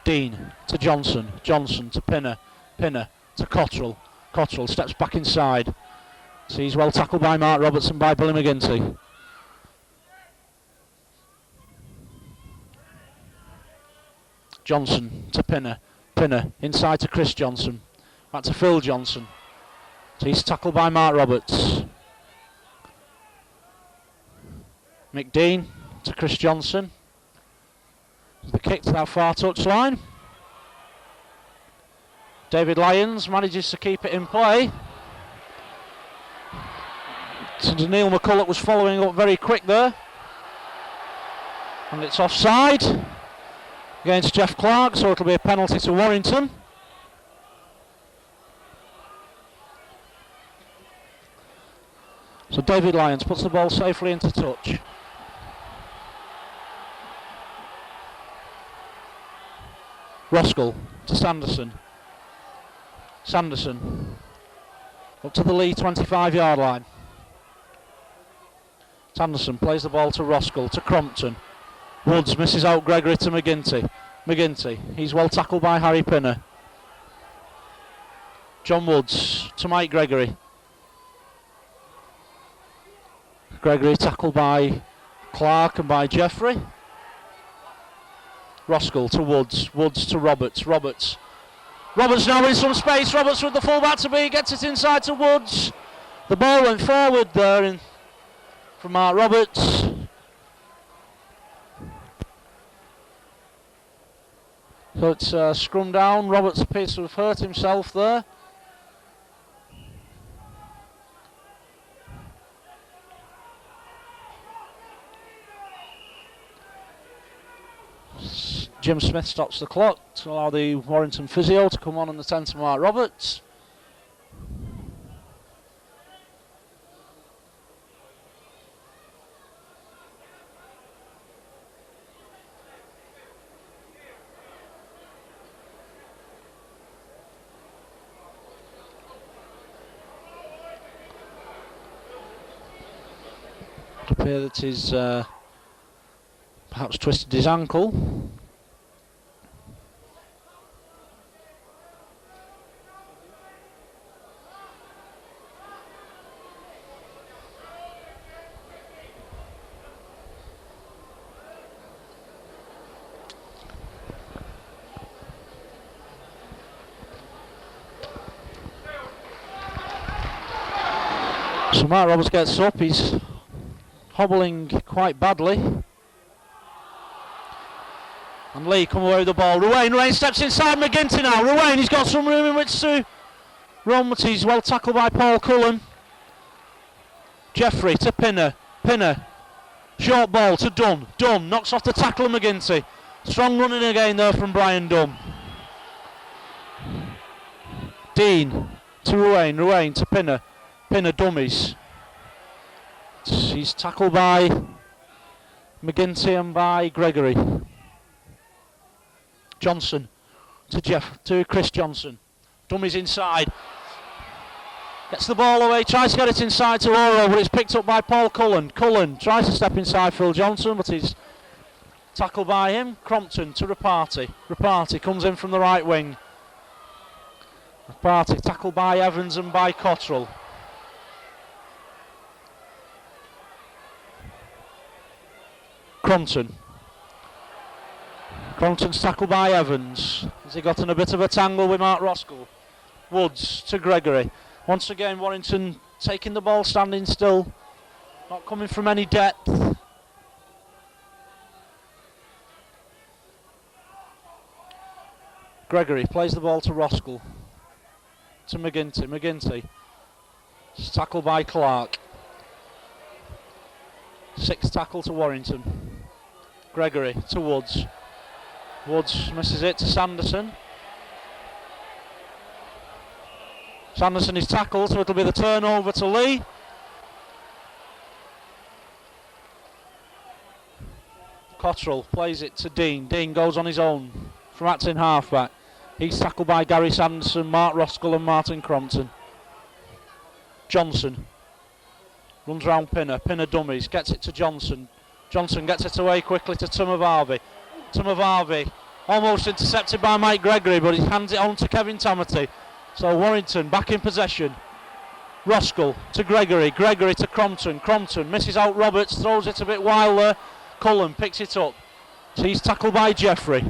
Dean to Johnson. Johnson to Pinner. Pinner to Cottrell. Cottrell steps back inside. So he's well tackled by Mark Robertson by Billy McGinty. Johnson to Pinner. Pinner inside to Chris Johnson. Back to Phil Johnson. So he's tackled by Mark Roberts. Mick Dean to Chris Johnson. The kick to that far touchline. David Lyons manages to keep it in play. Since Neil McCulloch was following up very quick there. And it's offside against Jeff Clark, so it'll be a penalty to Warrington. So David Lyons puts the ball safely into touch. Roskell to Sanderson. Sanderson up to the Leigh 25-yard line. Sanderson plays the ball to Roskell, to Crompton. Woods misses out Gregory to McGinty. McGinty, he's well tackled by Harry Pinner. John Woods to Mike Gregory. Gregory tackled by Clark and by Jeffrey. Roskell to Woods. Woods to Roberts. Roberts now in some space. Roberts with the fullback to beat. Gets it inside to Woods. The ball went forward there from Mark Roberts. So it's scrum down. Roberts appears to have hurt himself there. Jim Smith stops the clock to allow the Warrington physio to come on and attend to Mark Roberts. It appears that he's perhaps twisted his ankle. So Mark Roberts gets up, he's hobbling quite badly. And Leigh come away with the ball. Ruane steps inside McGinty now. Ruane, he's got some room in which to run, but he's well tackled by Paul Cullen. Jeffrey to Pinner. Pinner. Short ball to Dunn. Dunn knocks off the tackle of McGinty. Strong running again there from Brian Dunn. Dean to Ruane. Ruane to Pinner. Pinner dummies. He's tackled by McGinty and by Gregory. Johnson to Chris Johnson. Dummies inside. Gets the ball away, tries to get it inside to Oro, but it's picked up by Paul Cullen. Cullen tries to step inside Phil Johnson, but he's tackled by him. Crompton to Rapati. Rapati comes in from the right wing. Rapati tackled by Evans and by Cottrell. Crompton's tackled by Evans. Has he got in a bit of a tangle with Mark Roskell? Woods to Gregory. Once again Warrington taking the ball, standing still, not coming from any depth. Gregory plays the ball to Roskell. To McGinty. McGinty. It's tackled by Clark. Sixth tackle to Warrington. Gregory to Woods. Woods misses it to Sanderson. Sanderson is tackled, so it'll be the turnover to Leigh. Cottrell plays it to Dean. Dean goes on his own from acting halfback. He's tackled by Gary Sanderson, Mark Roskell and Martin Crompton. Johnson runs round Pinner. Pinner dummies, gets it to Johnson. Johnson gets it away quickly to Tumavarvi. Tumavarvi almost intercepted by Mike Gregory, but he hands it on to Kevin Tamati. So Warrington back in possession. Roskell to Gregory. Gregory to Crompton. Crompton misses out Roberts, throws it a bit wild there. Cullen picks it up. So he's tackled by Jeffrey.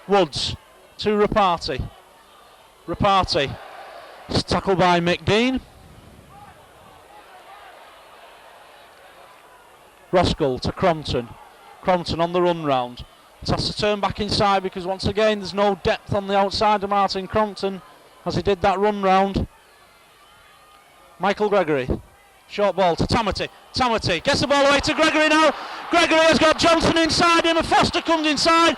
Woods to Rapati. Rapati is tackled by Mick Dean. Roskell to Crompton. Crompton on the run round. It has to turn back inside because once again there's no depth on the outside of Martin Crompton as he did that run round. Michael Gregory. Short ball to Tamati. Tamati gets the ball away to Gregory now. Gregory has got Johnson inside him and Foster comes inside.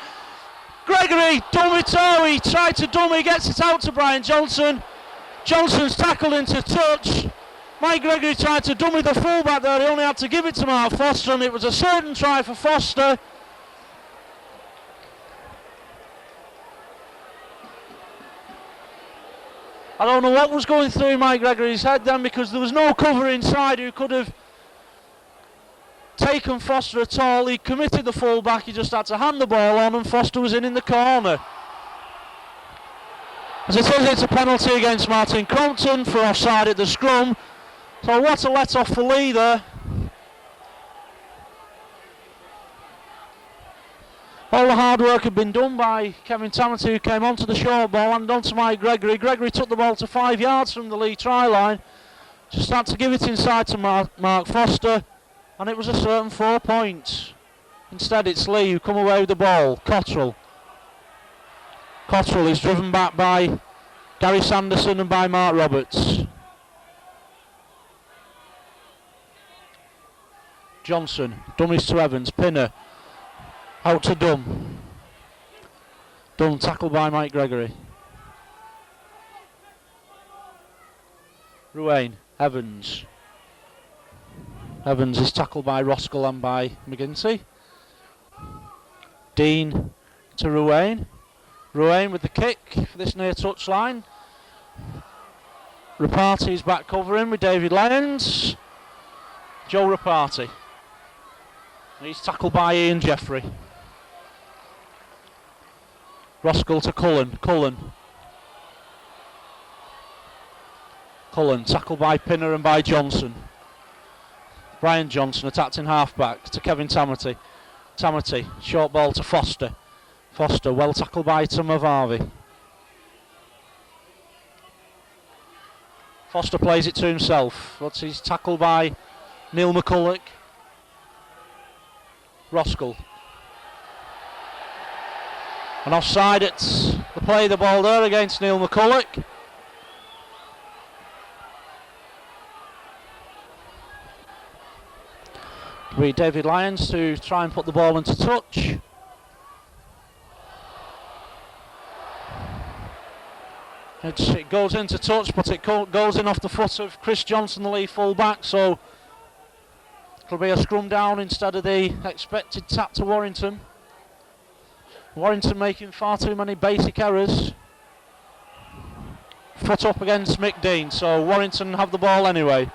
Gregory, dummy toe, he tried to dummy, gets it out to Brian Johnson. Johnson's tackled into touch. Mike Gregory tried to dummy the fullback there, he only had to give it to Mark Foster and it was a certain try for Foster. I don't know what was going through Mike Gregory's head then, because there was no cover inside who could have taken Foster at all. He committed the full back, he just had to hand the ball on, and Foster was in the corner. As it is, it's a penalty against Martin Crompton for offside at the scrum. So what a let off for Leigh there. All the hard work had been done by Kevin Tamati, who came onto the short ball and onto Mike Gregory. Gregory took the ball to 5 yards from the Leigh try line. Just had to give it inside to Mark Foster, and it was a certain 4 points. Instead it's Leigh who come away with the ball. Cottrell is driven back by Gary Sanderson and by Mark Roberts. Johnson, dummies to Evans, Pinner. Out to Dunn. Dunn tackled by Mike Gregory. Ruane, Evans. Evans is tackled by Roskell and by McGinty. Dean to Ruane. Ruane with the kick for this near touchline. Rapati back covering with David Lyons. Joe Rapati. He's tackled by Ian Jeffrey. Roskell to Cullen. Cullen tackled by Pinner and by Johnson. Brian Johnson attacked in half-back to Kevin Tamati. Tamati, short ball to Foster. Foster, well tackled by Tamavavi. Foster plays it to himself, but he's tackled by Neil McCulloch. Roskell. And offside at the play of the ball there against Neil McCulloch. With David Lyons to try and put the ball into touch. It goes into touch, but it goes in off the foot of Chris Johnson, the Leigh full back, so it'll be a scrum down instead of the expected tap to Warrington. Warrington making far too many basic errors. Foot up against Mick Dean, so Warrington have the ball anyway.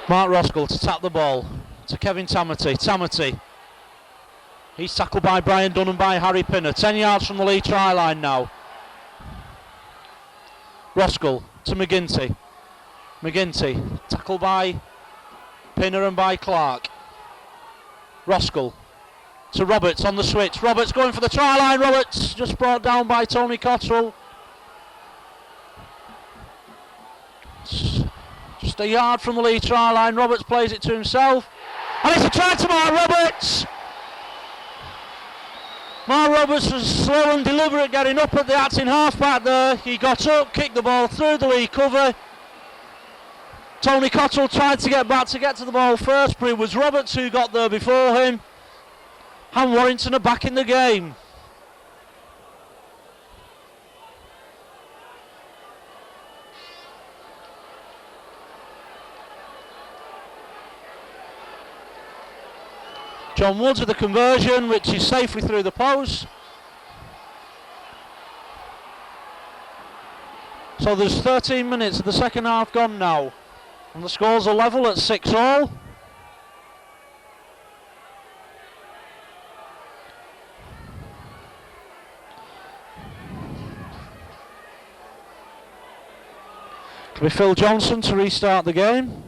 Mark Roskell to tap the ball to Kevin Tamati. He's tackled by Brian Dunn and by Harry Pinner. 10 yards from the Leigh try line now. Roskell to McGinty. Tackled by Pinner and by Clark. Roskell to Roberts on the switch. Roberts going for the try line. Roberts just brought down by Tony Cottrell. Just a yard from the Leigh try line. Roberts plays it to himself. And it's a try to Mark Roberts. Mark Roberts was slow and deliberate getting up at the acting half-back there. He got up, kicked the ball through the Leigh cover. Tony Cottrell tried to get back to get to the ball first, but it was Roberts who got there before him. And Warrington are back in the game. John Woods with the conversion, which is safely through the post. So there's 13 minutes of the second half gone now, and the scores are level at 6-all. It'll be Phil Johnson to restart the game.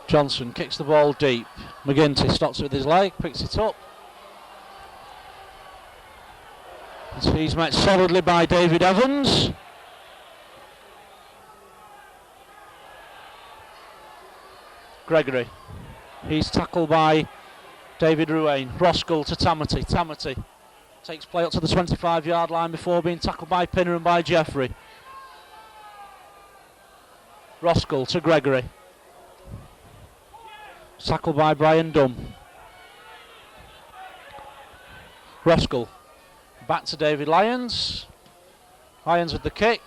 Johnson kicks the ball deep. McGinty stops it with his leg, picks it up. He's met solidly by David Evans. Gregory. He's tackled by David Ruane. Roskell to Tamati. Tamati takes play up to the 25-yard line before being tackled by Pinner and by Jeffrey. Roskell to Gregory. Tackled by Brian Dunn. Roskell back to David Lyons. Lyons with the kick.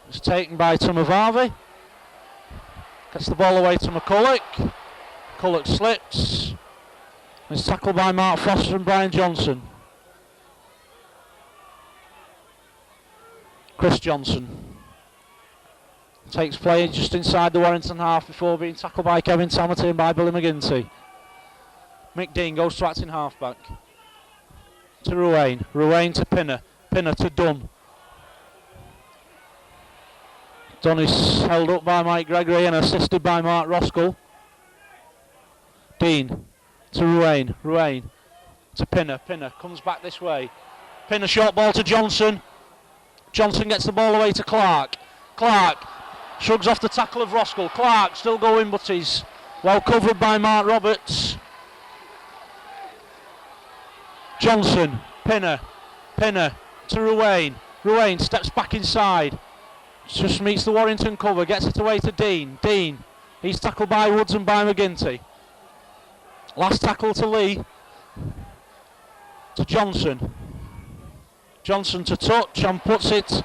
It's taken by Tumavavi. Gets the ball away to McCulloch. McCulloch slips. It's tackled by Mark Foster and Brian Johnson. Chris Johnson takes play just inside the Warrington half before being tackled by Kevin Tamati and by Billy McGinty. Mick Dean goes to acting halfback. To Ruane. Ruane to Pinner. Pinner to Dunn. Dunn is held up by Mike Gregory and assisted by Mark Roskell. Dean to Ruane. Ruane to Pinner. Pinner comes back this way. Pinner short ball to Johnson. Johnson gets the ball away to Clark. Clark shrugs off the tackle of Roskell. Clark still going, but he's well covered by Mark Roberts. Johnson, Pinner to Ruane. Ruane steps back inside. Just meets the Warrington cover, gets it away to Dean. Dean, he's tackled by Woods and by McGinty. Last tackle to Leigh. To Johnson. Johnson to touch and puts it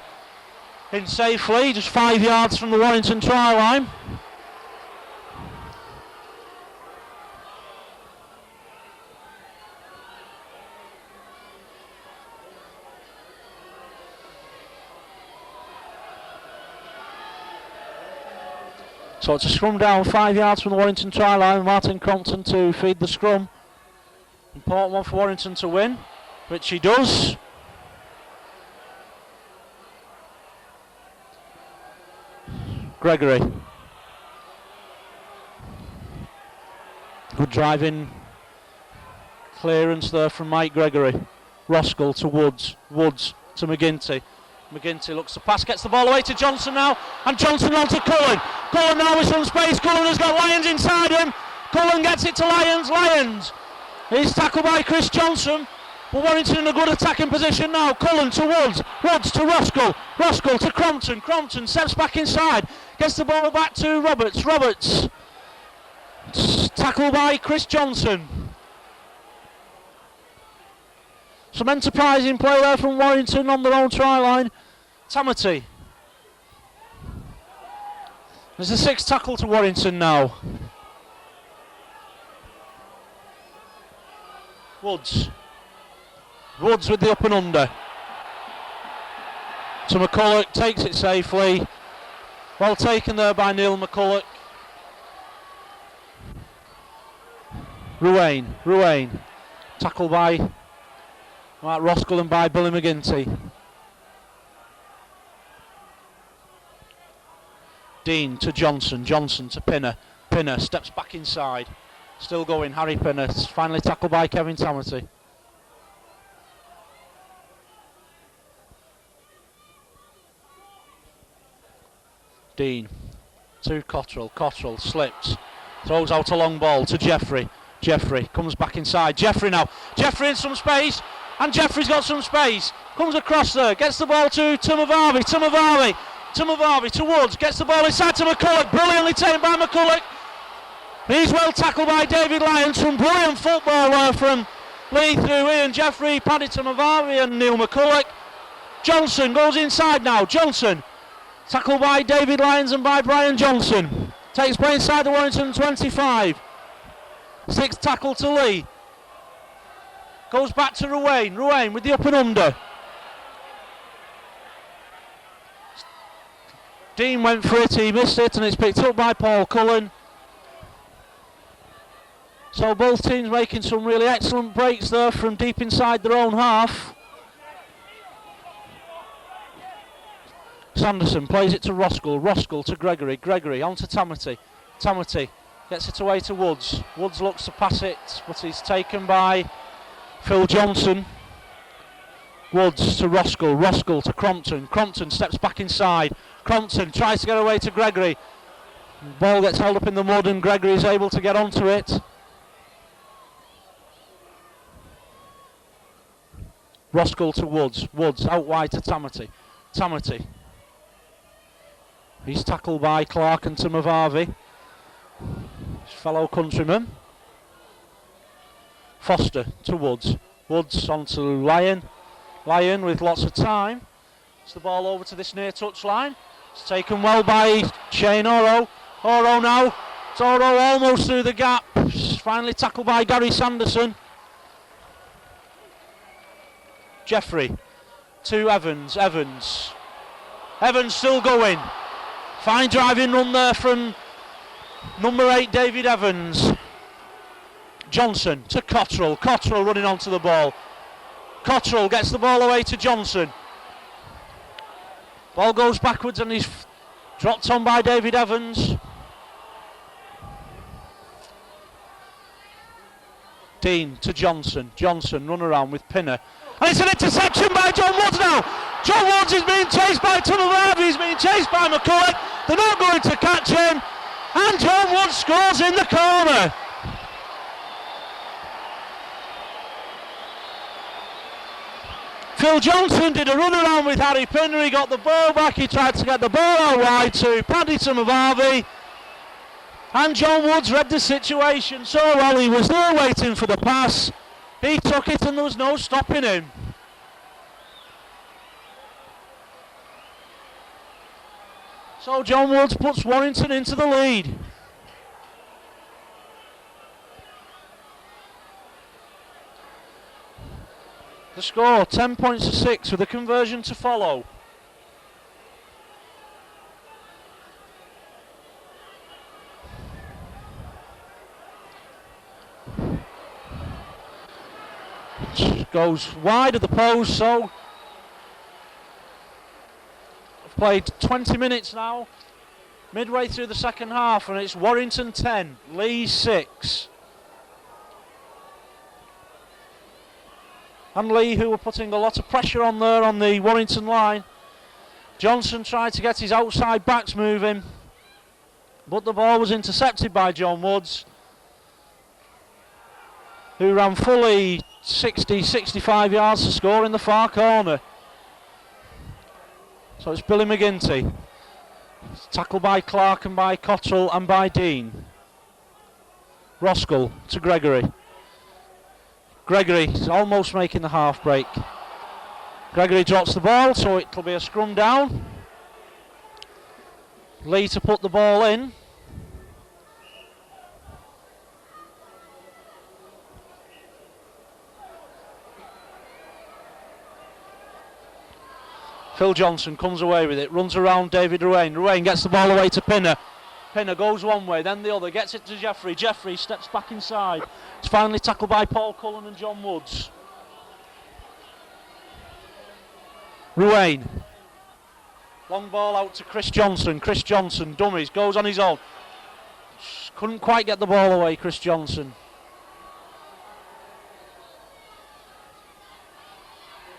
in safely, just 5 yards from the Warrington try line. So it's a scrum down 5 yards from the Warrington try line. Martin Crompton to feed the scrum. Important one for Warrington to win, which he does. Gregory. Good driving clearance there from Mike Gregory. Roskell to Woods. Woods to McGinty. McGinty looks to pass, gets the ball away to Johnson now, and Johnson on to Cullen. Cullen now with some space. Cullen has got Lyons inside him. Cullen gets it to Lyons. Lyons. He's tackled by Chris Johnson. But Warrington in a good attacking position now. Cullen to Woods. Woods to Roskell. Roskell to Crompton. Crompton steps back inside. Gets the ball back to Roberts. Roberts. Tackled by Chris Johnson. Some enterprising play there from Warrington on their own try line. Tamati. There's a sixth tackle to Warrington now. Woods. Woods with the up and under. To McCulloch, takes it safely. Well taken there by Neil McCulloch. Ruane. Tackled by Mark Roskell and by Billy McGinty. Dean to Johnson. Johnson to Pinner. Pinner steps back inside. Still going, Harry Pinner. Finally tackled by Kevin Tamati. Dean to Cottrell. Cottrell slips. Throws out a long ball to Jeffrey. Jeffrey comes back inside. Jeffrey now. Jeffrey in some space. And Jeffrey's got some space. Comes across there. Gets the ball to Tumavavi. Tumavavi to Woods. Gets the ball inside to McCulloch. Brilliantly taken by McCulloch. He's well tackled by David Lyons. Some brilliant football there from Leigh through Ian Jeffrey, Paddy Tumavavi and Neil McCulloch. Johnson goes inside now. Johnson. Tackled by David Lyons and by Brian Johnson. Takes play inside the Warrington 25. Sixth tackle to Leigh. Goes back to Ruane. Ruane with the up and under. Dean went for it, he missed it, and it's picked up by Paul Cullen. So both teams making some really excellent breaks there from deep inside their own half. Sanderson plays it to Roskell. Roskell to Gregory. Gregory on to Tamati. Tamati gets it away to Woods. Woods looks to pass it, but he's taken by Phil Johnson. Woods to Roskell. Roskell to Crompton. Crompton steps back inside. Crompton tries to get away to Gregory. Ball gets held up in the mud and Gregory is able to get onto it. Roskell to Woods. Woods out wide to Tamati. Tamati He's tackled by Clark and Timavavi, his fellow countryman. Foster to Woods. Woods onto Lyon. Lyon with lots of time. It's the ball over to this near touchline. It's taken well by Shane Oro. Oro now. It's Oro almost through the gap. It's finally tackled by Gary Sanderson. Jeffrey to Evans. Evans still going. Fine driving run there from number 8 David Evans. Johnson to Cottrell. Cottrell running onto the ball. Cottrell gets the ball away to Johnson. Ball goes backwards and he's dropped on by David Evans. Dean to Johnson. Johnson run around with Pinner. And it's an interception by John Woods now. John Woods is being chased by Timavavi. He's being chased by McCulloch. They're not going to catch him. And John Woods scores in the corner. Phil Johnson did a run around with Harry Pinner. He got the ball back. He tried to get the ball out wide to Paddy Timavavi. And John Woods read the situation so well. He was there waiting for the pass. He took it and there was no stopping him. So John Woods puts Warrington into the lead. The score 10 points to 6 with a conversion to follow. Goes wide of the post, so I've played 20 minutes now, midway through the second half, and it's Warrington 10, Leigh 6. And Leigh, who were putting a lot of pressure on there on the Warrington line. Johnson tried to get his outside backs moving, but the ball was intercepted by John Woods, who ran fully 60-65 yards to score in the far corner. So it's Billy McGinty. It's tackled by Clark and by Cottrell and by Dean. Roskell to Gregory. Gregory is almost making the half break. Gregory drops the ball, so it'll be a scrum down. Leigh to put the ball in. Phil Johnson comes away with it, runs around David Ruane. Ruane gets the ball away to Pinner. Pinner goes one way, then the other, gets it to Jeffrey. Jeffrey steps back inside. It's finally tackled by Paul Cullen and John Woods. Ruane. Long ball out to Chris Johnson. Chris Johnson, dummies, goes on his own. Couldn't quite get the ball away, Chris Johnson.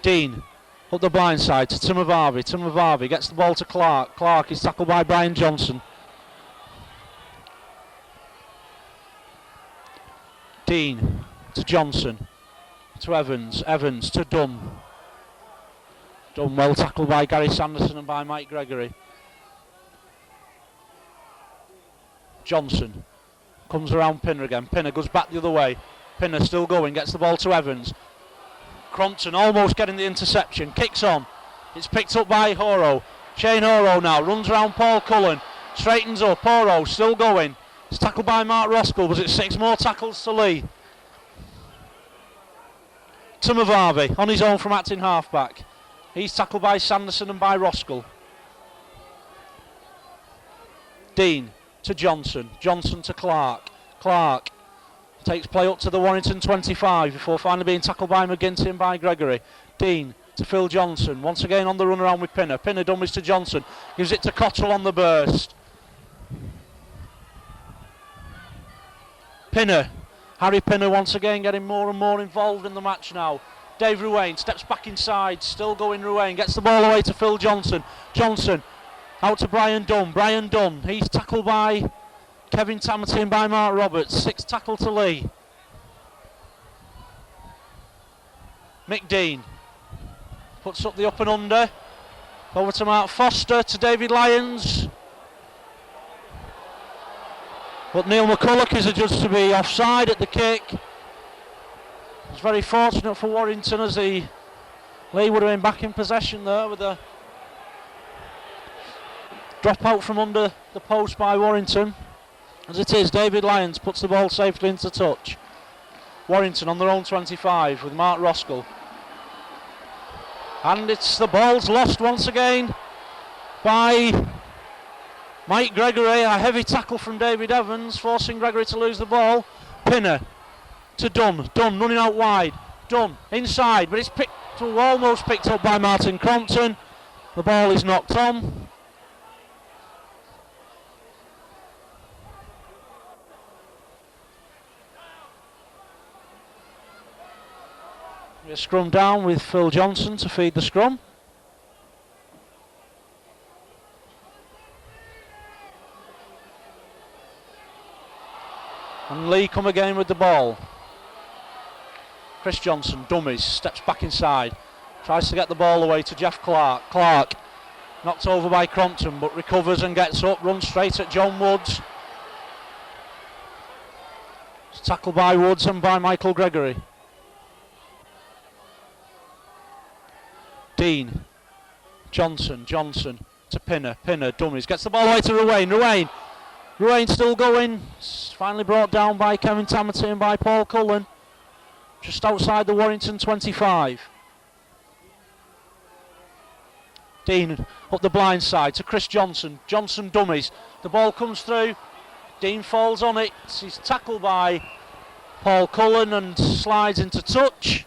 Dean. Up the blind side to Timavavi. Timavavi gets the ball to Clark. Clark is tackled by Brian Johnson. Dean to Johnson. To Evans. Evans to Dunn. Dunn well tackled by Gary Sanderson and by Mike Gregory. Johnson comes around Pinner again. Pinner goes back the other way. Pinner still going. Gets the ball to Evans. Crompton almost getting the interception, kicks on, it's picked up by Oro. Shane Oro now runs around Paul Cullen, straightens up. Oro still going, it's tackled by Mark Roskell. Was it 6 more tackles to Leigh? Timavavi on his own from acting halfback, he's tackled by Sanderson and by Roskell. Dean to Johnson, Johnson to Clark. Clark takes play up to the Warrington 25 before finally being tackled by McGinty and by Gregory. Dean to Phil Johnson, once again on the run around with Pinner. Pinner dummies to Johnson, gives it to Cottrell on the burst. Pinner, Harry Pinner once again getting more and more involved in the match now. Dave Ruane steps back inside, still going Ruane, gets the ball away to Phil Johnson. Johnson out to Brian Dunn. Brian Dunn, he's tackled by Kevin Tamati and by Mark Roberts. 6 tackle to Leigh. Mick Dean puts up the up and under. Over to Mark Foster, to David Lyons. But Neil McCulloch is adjudged to be offside at the kick. It's very fortunate for Warrington as Leigh would have been back in possession there with a drop out from under the post by Warrington. As it is, David Lyons puts the ball safely into touch. Warrington on their own 25 with Mark Roskell. And the ball's lost once again by Mike Gregory. A heavy tackle from David Evans, forcing Gregory to lose the ball. Pinner to Dunn. Dunn running out wide. Dunn inside, but it's almost picked up by Martin Crompton. The ball is knocked on. A scrum down with Phil Johnson to feed the scrum. And Leigh come again with the ball. Chris Johnson, dummies, steps back inside. Tries to get the ball away to Jeff Clark. Clark knocked over by Crompton but recovers and gets up, runs straight at John Woods. It's tackled by Woods and by Michael Gregory. Dean, Johnson to Pinner, dummies, gets the ball away to Ruane still going, it's finally brought down by Kevin Tamati and by Paul Cullen, just outside the Warrington 25. Dean up the blind side to Chris Johnson, dummies, the ball comes through, Dean falls on it, he's tackled by Paul Cullen and slides into touch.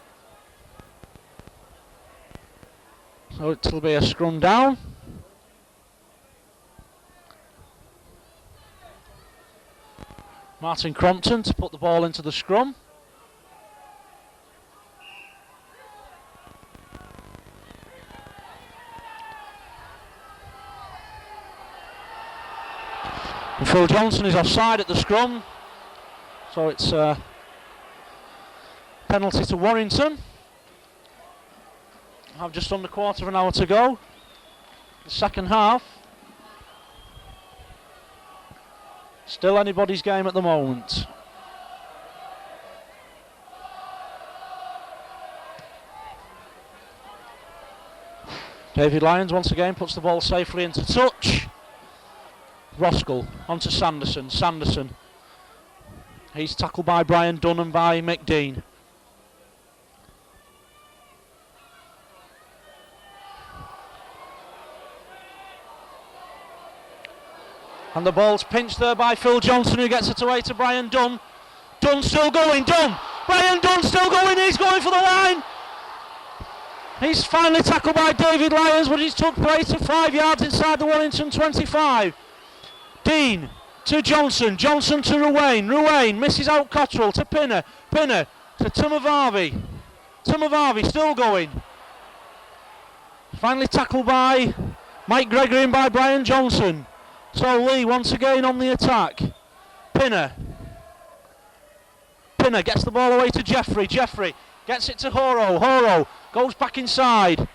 So it'll be a scrum down. Martin Crompton to put the ball into the scrum. And Phil Johnson is offside at the scrum. So it's a penalty to Warrington. Have just under a quarter of an hour to go. The second half. Still anybody's game at the moment. David Lyons once again puts the ball safely into touch. Roskell onto Sanderson. He's tackled by Brian Dunn and by Mick Dean. And the ball's pinched there by Phil Johnson, who gets it away to Brian Dunn. Dunn still going, Brian Dunn still going, he's going for the line. He's finally tackled by David Lyons, but he's took place at 5 yards inside the Warrington 25. Dean to Johnson to Ruane misses out Cottrell to Pinner to Tumavavi still going. Finally tackled by Mike Gregory and by Brian Johnson. So Leigh once again on the attack. Pinner gets the ball away to Jeffrey gets it to Horo goes back inside.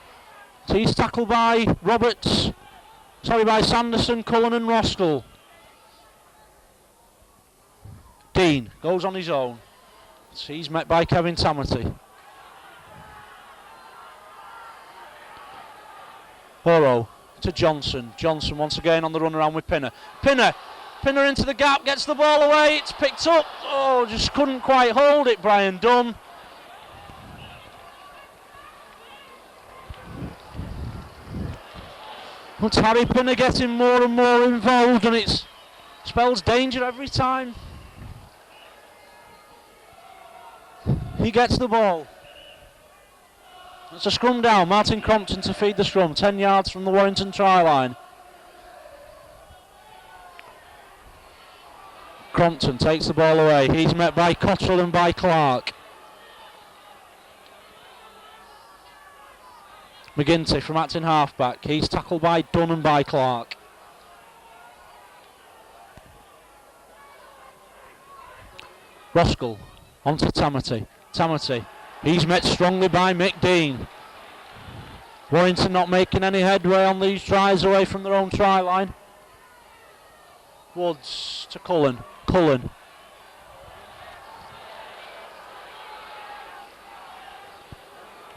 So he's tackled by by Sanderson, Cullen and Roskell. Dean goes on his own. So he's met by Kevin Tamati. Horo to Johnson once again on the run around with Pinner into the gap, gets the ball away, it's picked up, just couldn't quite hold it, Brian Dunn. But Harry Pinner getting more and more involved, and it spells danger every time he gets the ball. It's a scrum down. Martin Crompton to feed the scrum, 10 yards from the Warrington try line. Crompton takes the ball away. He's met by Cottrell and by Clark. McGinty from acting halfback. He's tackled by Dunn and by Clark. Roskell onto Tamati. He's met strongly by Mick Dean. Warrington not making any headway on these tries away from their own try line. Woods to Cullen. Cullen.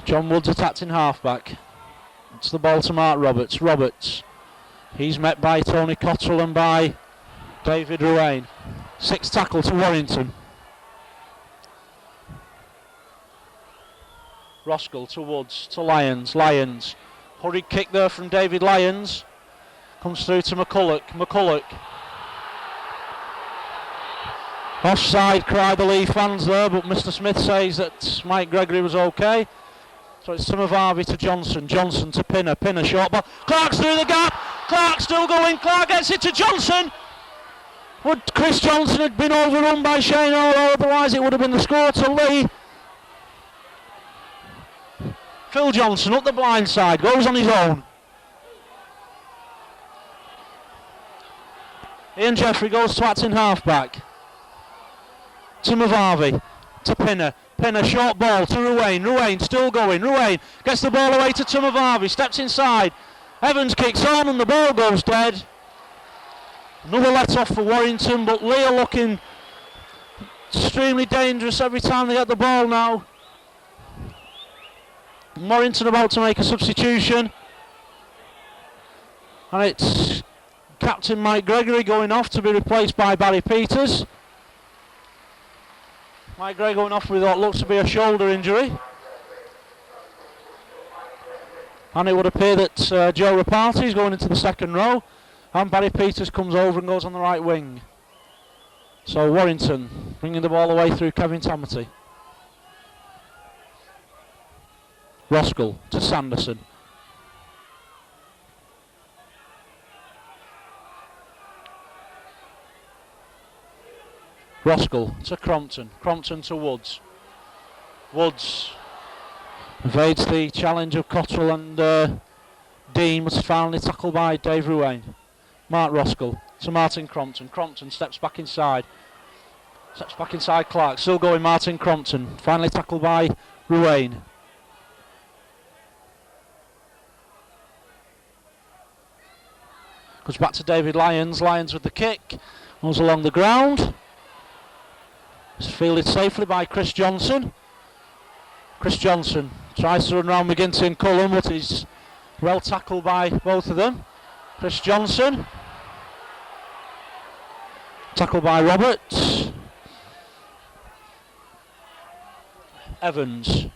John Woods attacked in half-back. It's the ball to Mark Roberts. Roberts. He's met by Tony Cottrell and by David Ruane. 6 tackle to Warrington. Roskell to Woods to Lyons. Lyons. Hurried kick there from David Lyons. Comes through to McCulloch. McCulloch. Offside, cry the Leigh fans there, but Mr. Smith says that Mike Gregory was okay. So it's Tim of Harvey to Johnson. Johnson to Pinner. Pinner short ball. Clark's through the gap. Clark still going. Clark gets it to Johnson. Would Chris Johnson had been overrun by Shane O'Rourke, otherwise it would have been the score to Leigh. Phil Johnson up the blind side, goes on his own. Ian Jeffrey goes to Acton half-back. Tim of Harvey to Pinner. Pinner short ball to Ruane. Ruane still going. Ruane gets the ball away to Tim of Harvey. Steps inside. Evans kicks on and the ball goes dead. Another let off for Warrington, but Leigh are looking extremely dangerous every time they get the ball now. Warrington about to make a substitution. And it's Captain Mike Gregory going off to be replaced by Barry Peters. Mike Gregory going off with what looks to be a shoulder injury. And it would appear that Joe Rapati is going into the second row. And Barry Peters comes over and goes on the right wing. So Warrington bringing the ball away through Kevin Tamati. Roskell to Sanderson. Roskell to Crompton. Crompton to Woods. Woods evades the challenge of Cottrell and Dean, was finally tackled by Dave Ruane. Mark Roskell to Martin Crompton. Crompton steps back inside. Steps back inside Clark. Still going Martin Crompton. Finally tackled by Ruane. Goes back to David Lyons. Lyons with the kick. Goes along the ground. It's fielded safely by Chris Johnson. Chris Johnson tries to run round McGinty and Cullen, but he's well tackled by both of them. Chris Johnson. Tackled by Roberts. Evans.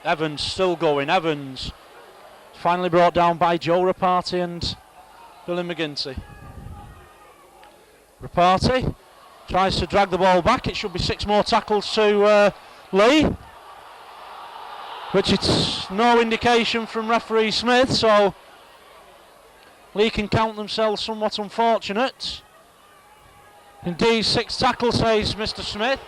Evans still going. Evans. Finally brought down by Joe Rapati and Billy McGinty. Rapati tries to drag the ball back. It should be 6 more tackles to Leigh, which it's no indication from referee Smith, so Leigh can count themselves somewhat unfortunate. Indeed, 6 tackles, says Mr. Smith.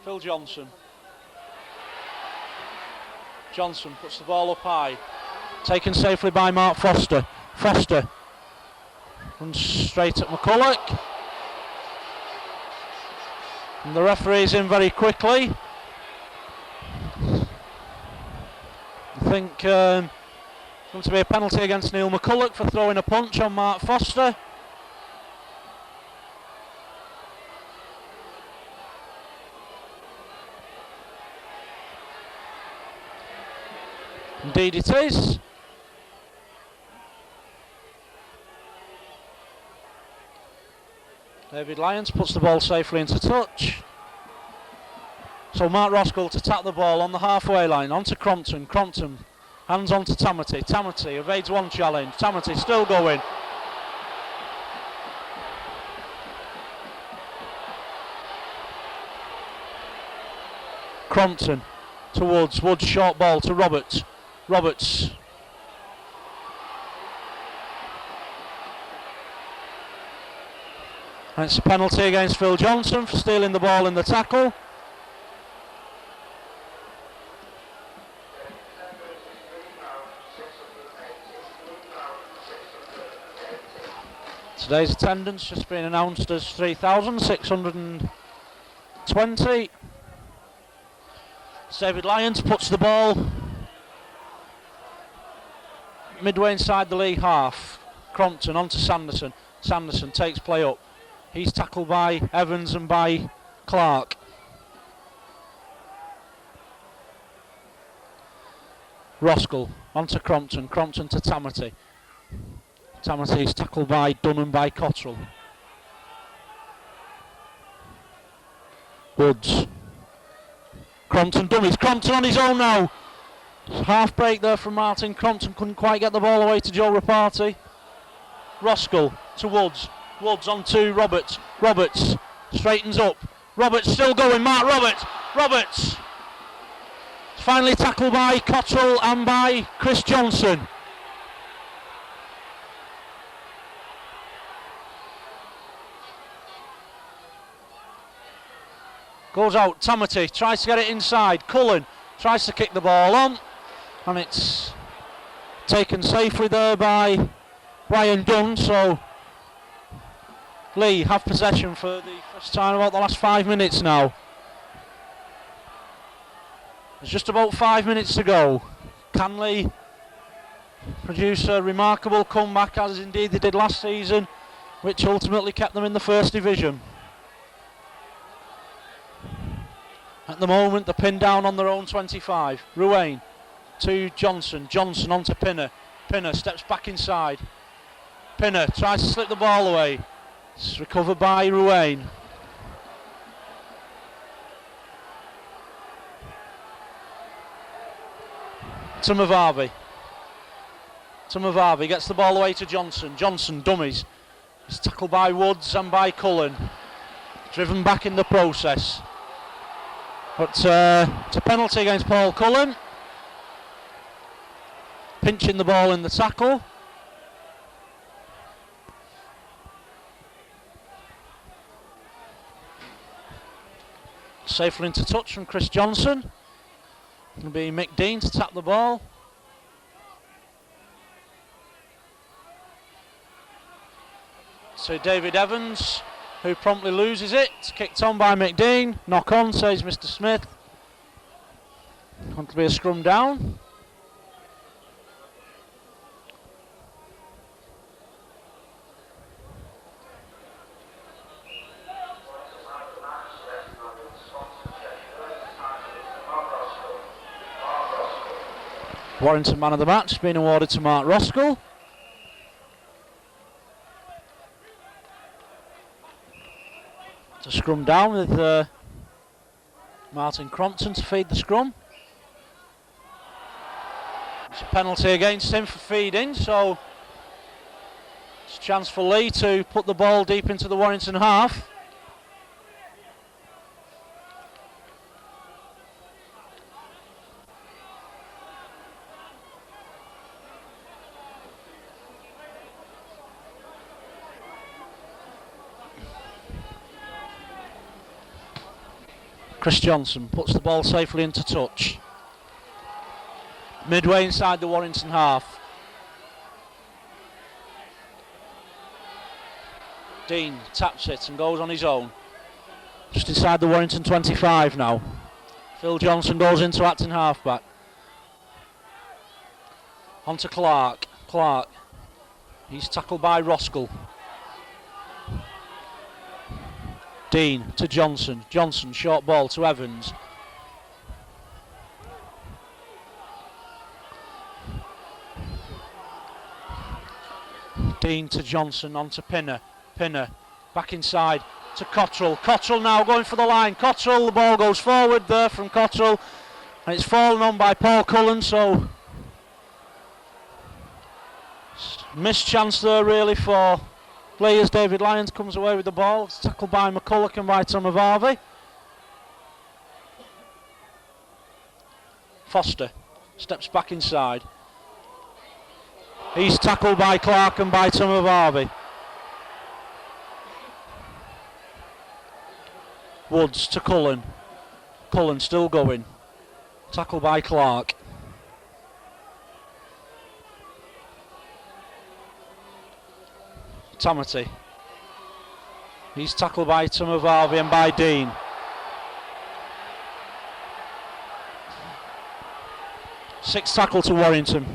Phil Johnson. Johnson puts the ball up high. Taken safely by Mark Foster. Foster runs straight at McCulloch. And the referee's in very quickly. I think going to be a penalty against Neil McCulloch for throwing a punch on Mark Foster. Indeed it is. David Lyons puts the ball safely into touch. So Mark Roskell to tap the ball on the halfway line, on to Crompton. Crompton hands on to Tamati. Tamati evades one challenge. Tamati still going. Crompton to Woods. Woods short ball to Roberts. Roberts. And it's a penalty against Phil Johnson for stealing the ball in the tackle. Today's attendance just been announced as 3,620. David Lyons puts the ball midway inside the league half. Crompton onto Sanderson. Sanderson takes play up. He's tackled by Evans and by Clark. Roskell onto Crompton. Crompton to Tamati. Tamati's tackled by Dunn and by Cottrell. Woods. Crompton dummies. Crompton on his own now. Half break there from Martin. Crompton couldn't quite get the ball away to Joe Raparty. Roskell to Woods. Woods on to Roberts. Roberts straightens up. Roberts still going. Mark Roberts. Roberts. Finally tackled by Cottrell and by Chris Johnson. Goes out. Tamati tries to get it inside. Cullen tries to kick the ball on. And it's taken safely there by Brian Dunn. So Leigh have possession for the first time about the last 5 minutes now. There's just about 5 minutes to go. Can Leigh produce a remarkable comeback, as indeed they did last season, which ultimately kept them in the first division? At the moment, they're pinned down on their own 25. Ruane to Johnson. Johnson on to Pinner. Pinner steps back inside. Pinner tries to slip the ball away. It's recovered by Ruane. Tumavavi. Tumavavi gets the ball away to Johnson. Johnson dummies. It's tackled by Woods and by Cullen. Driven back in the process. But it's a penalty against Paul Cullen. Pinching the ball in the tackle. Safely into touch from Chris Johnson. It'll be Mick Dean to tap the ball. So David Evans, who promptly loses it. Kicked on by Mick Dean. Knock on, says Mr. Smith. Going to be a scrum down. Warrington man of the match being awarded to Mark Roskell. It's a scrum down with Martin Crompton to feed the scrum. It's a penalty against him for feeding, so it's a chance for Leigh to put the ball deep into the Warrington half. Chris Johnson puts the ball safely into touch. Midway inside the Warrington half. Dean taps it and goes on his own. Just inside the Warrington 25 now. Phil Johnson goes into acting halfback. On to Clark. Clark. He's tackled by Roskell. Dean to Johnson. Johnson, short ball to Evans. Dean to Johnson, on to Pinner. Pinner back inside to Cottrell. Cottrell now going for the line. Cottrell, the ball goes forward there from Cottrell. And it's fallen on by Paul Cullen, so missed chance there really for Leigh as David Lyons comes away with the ball. It's tackled by McCulloch and by Tumavavi. Foster steps back inside. He's tackled by Clark and by Tumavavi. Woods to Cullen. Cullen still going. Tackled by Clark. Tamati. He's tackled by Tumavavi and by Dean. Sixth tackle to Warrington.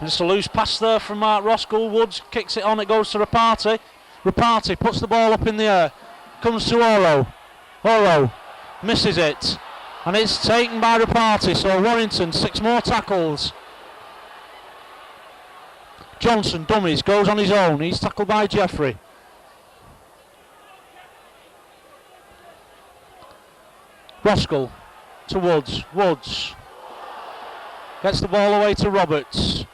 It's a loose pass there from Mark Roskell. Woods kicks it on, it goes to Rapati. Rapati puts the ball up in the air. Comes to Oro. Oro misses it. And it's taken by Rapati, so Warrington, 6 more tackles. Johnson, dummies, goes on his own. He's tackled by Jeffrey. Roskell to Woods. Woods gets the ball away to Roberts.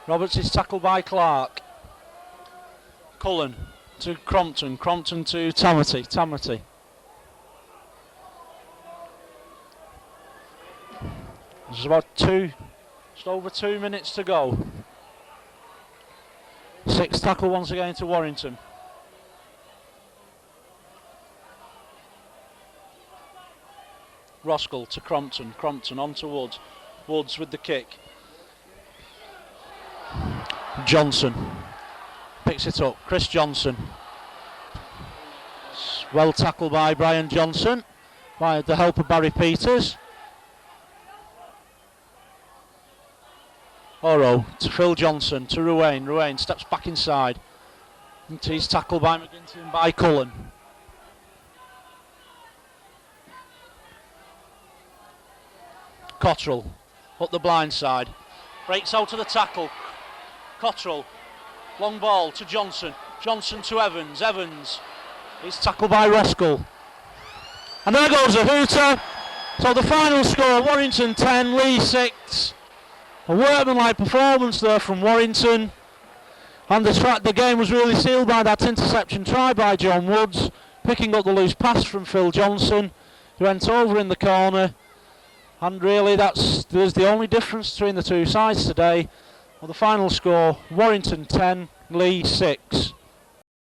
Roberts is tackled by Clark. Cullen to Crompton. Crompton to Tamati. Tamati. There's about just over 2 minutes to go. 6 tackle once again to Warrington. Roskell to Crompton. Crompton on to Woods. Woods with the kick. Johnson picks it up. Chris Johnson. Well tackled by Brian Johnson by the help of Barry Peters. Oro to Phil Johnson to Ruane. Ruane steps back inside. And he's tackled by McGinty and by Cullen. Cottrell up the blind side. Breaks out of the tackle. Cottrell. Long ball to Johnson. Johnson to Evans. Evans is tackled by Roskell. And there goes a hooter. So the final score, Warrington 10, Leigh 6. A workmanlike performance there from Warrington. And the game was really sealed by that interception try by John Woods, picking up the loose pass from Phil Johnson, who went over in the corner. And really there's the only difference between the two sides today. Well, the final score, Warrington 10, Leigh 6.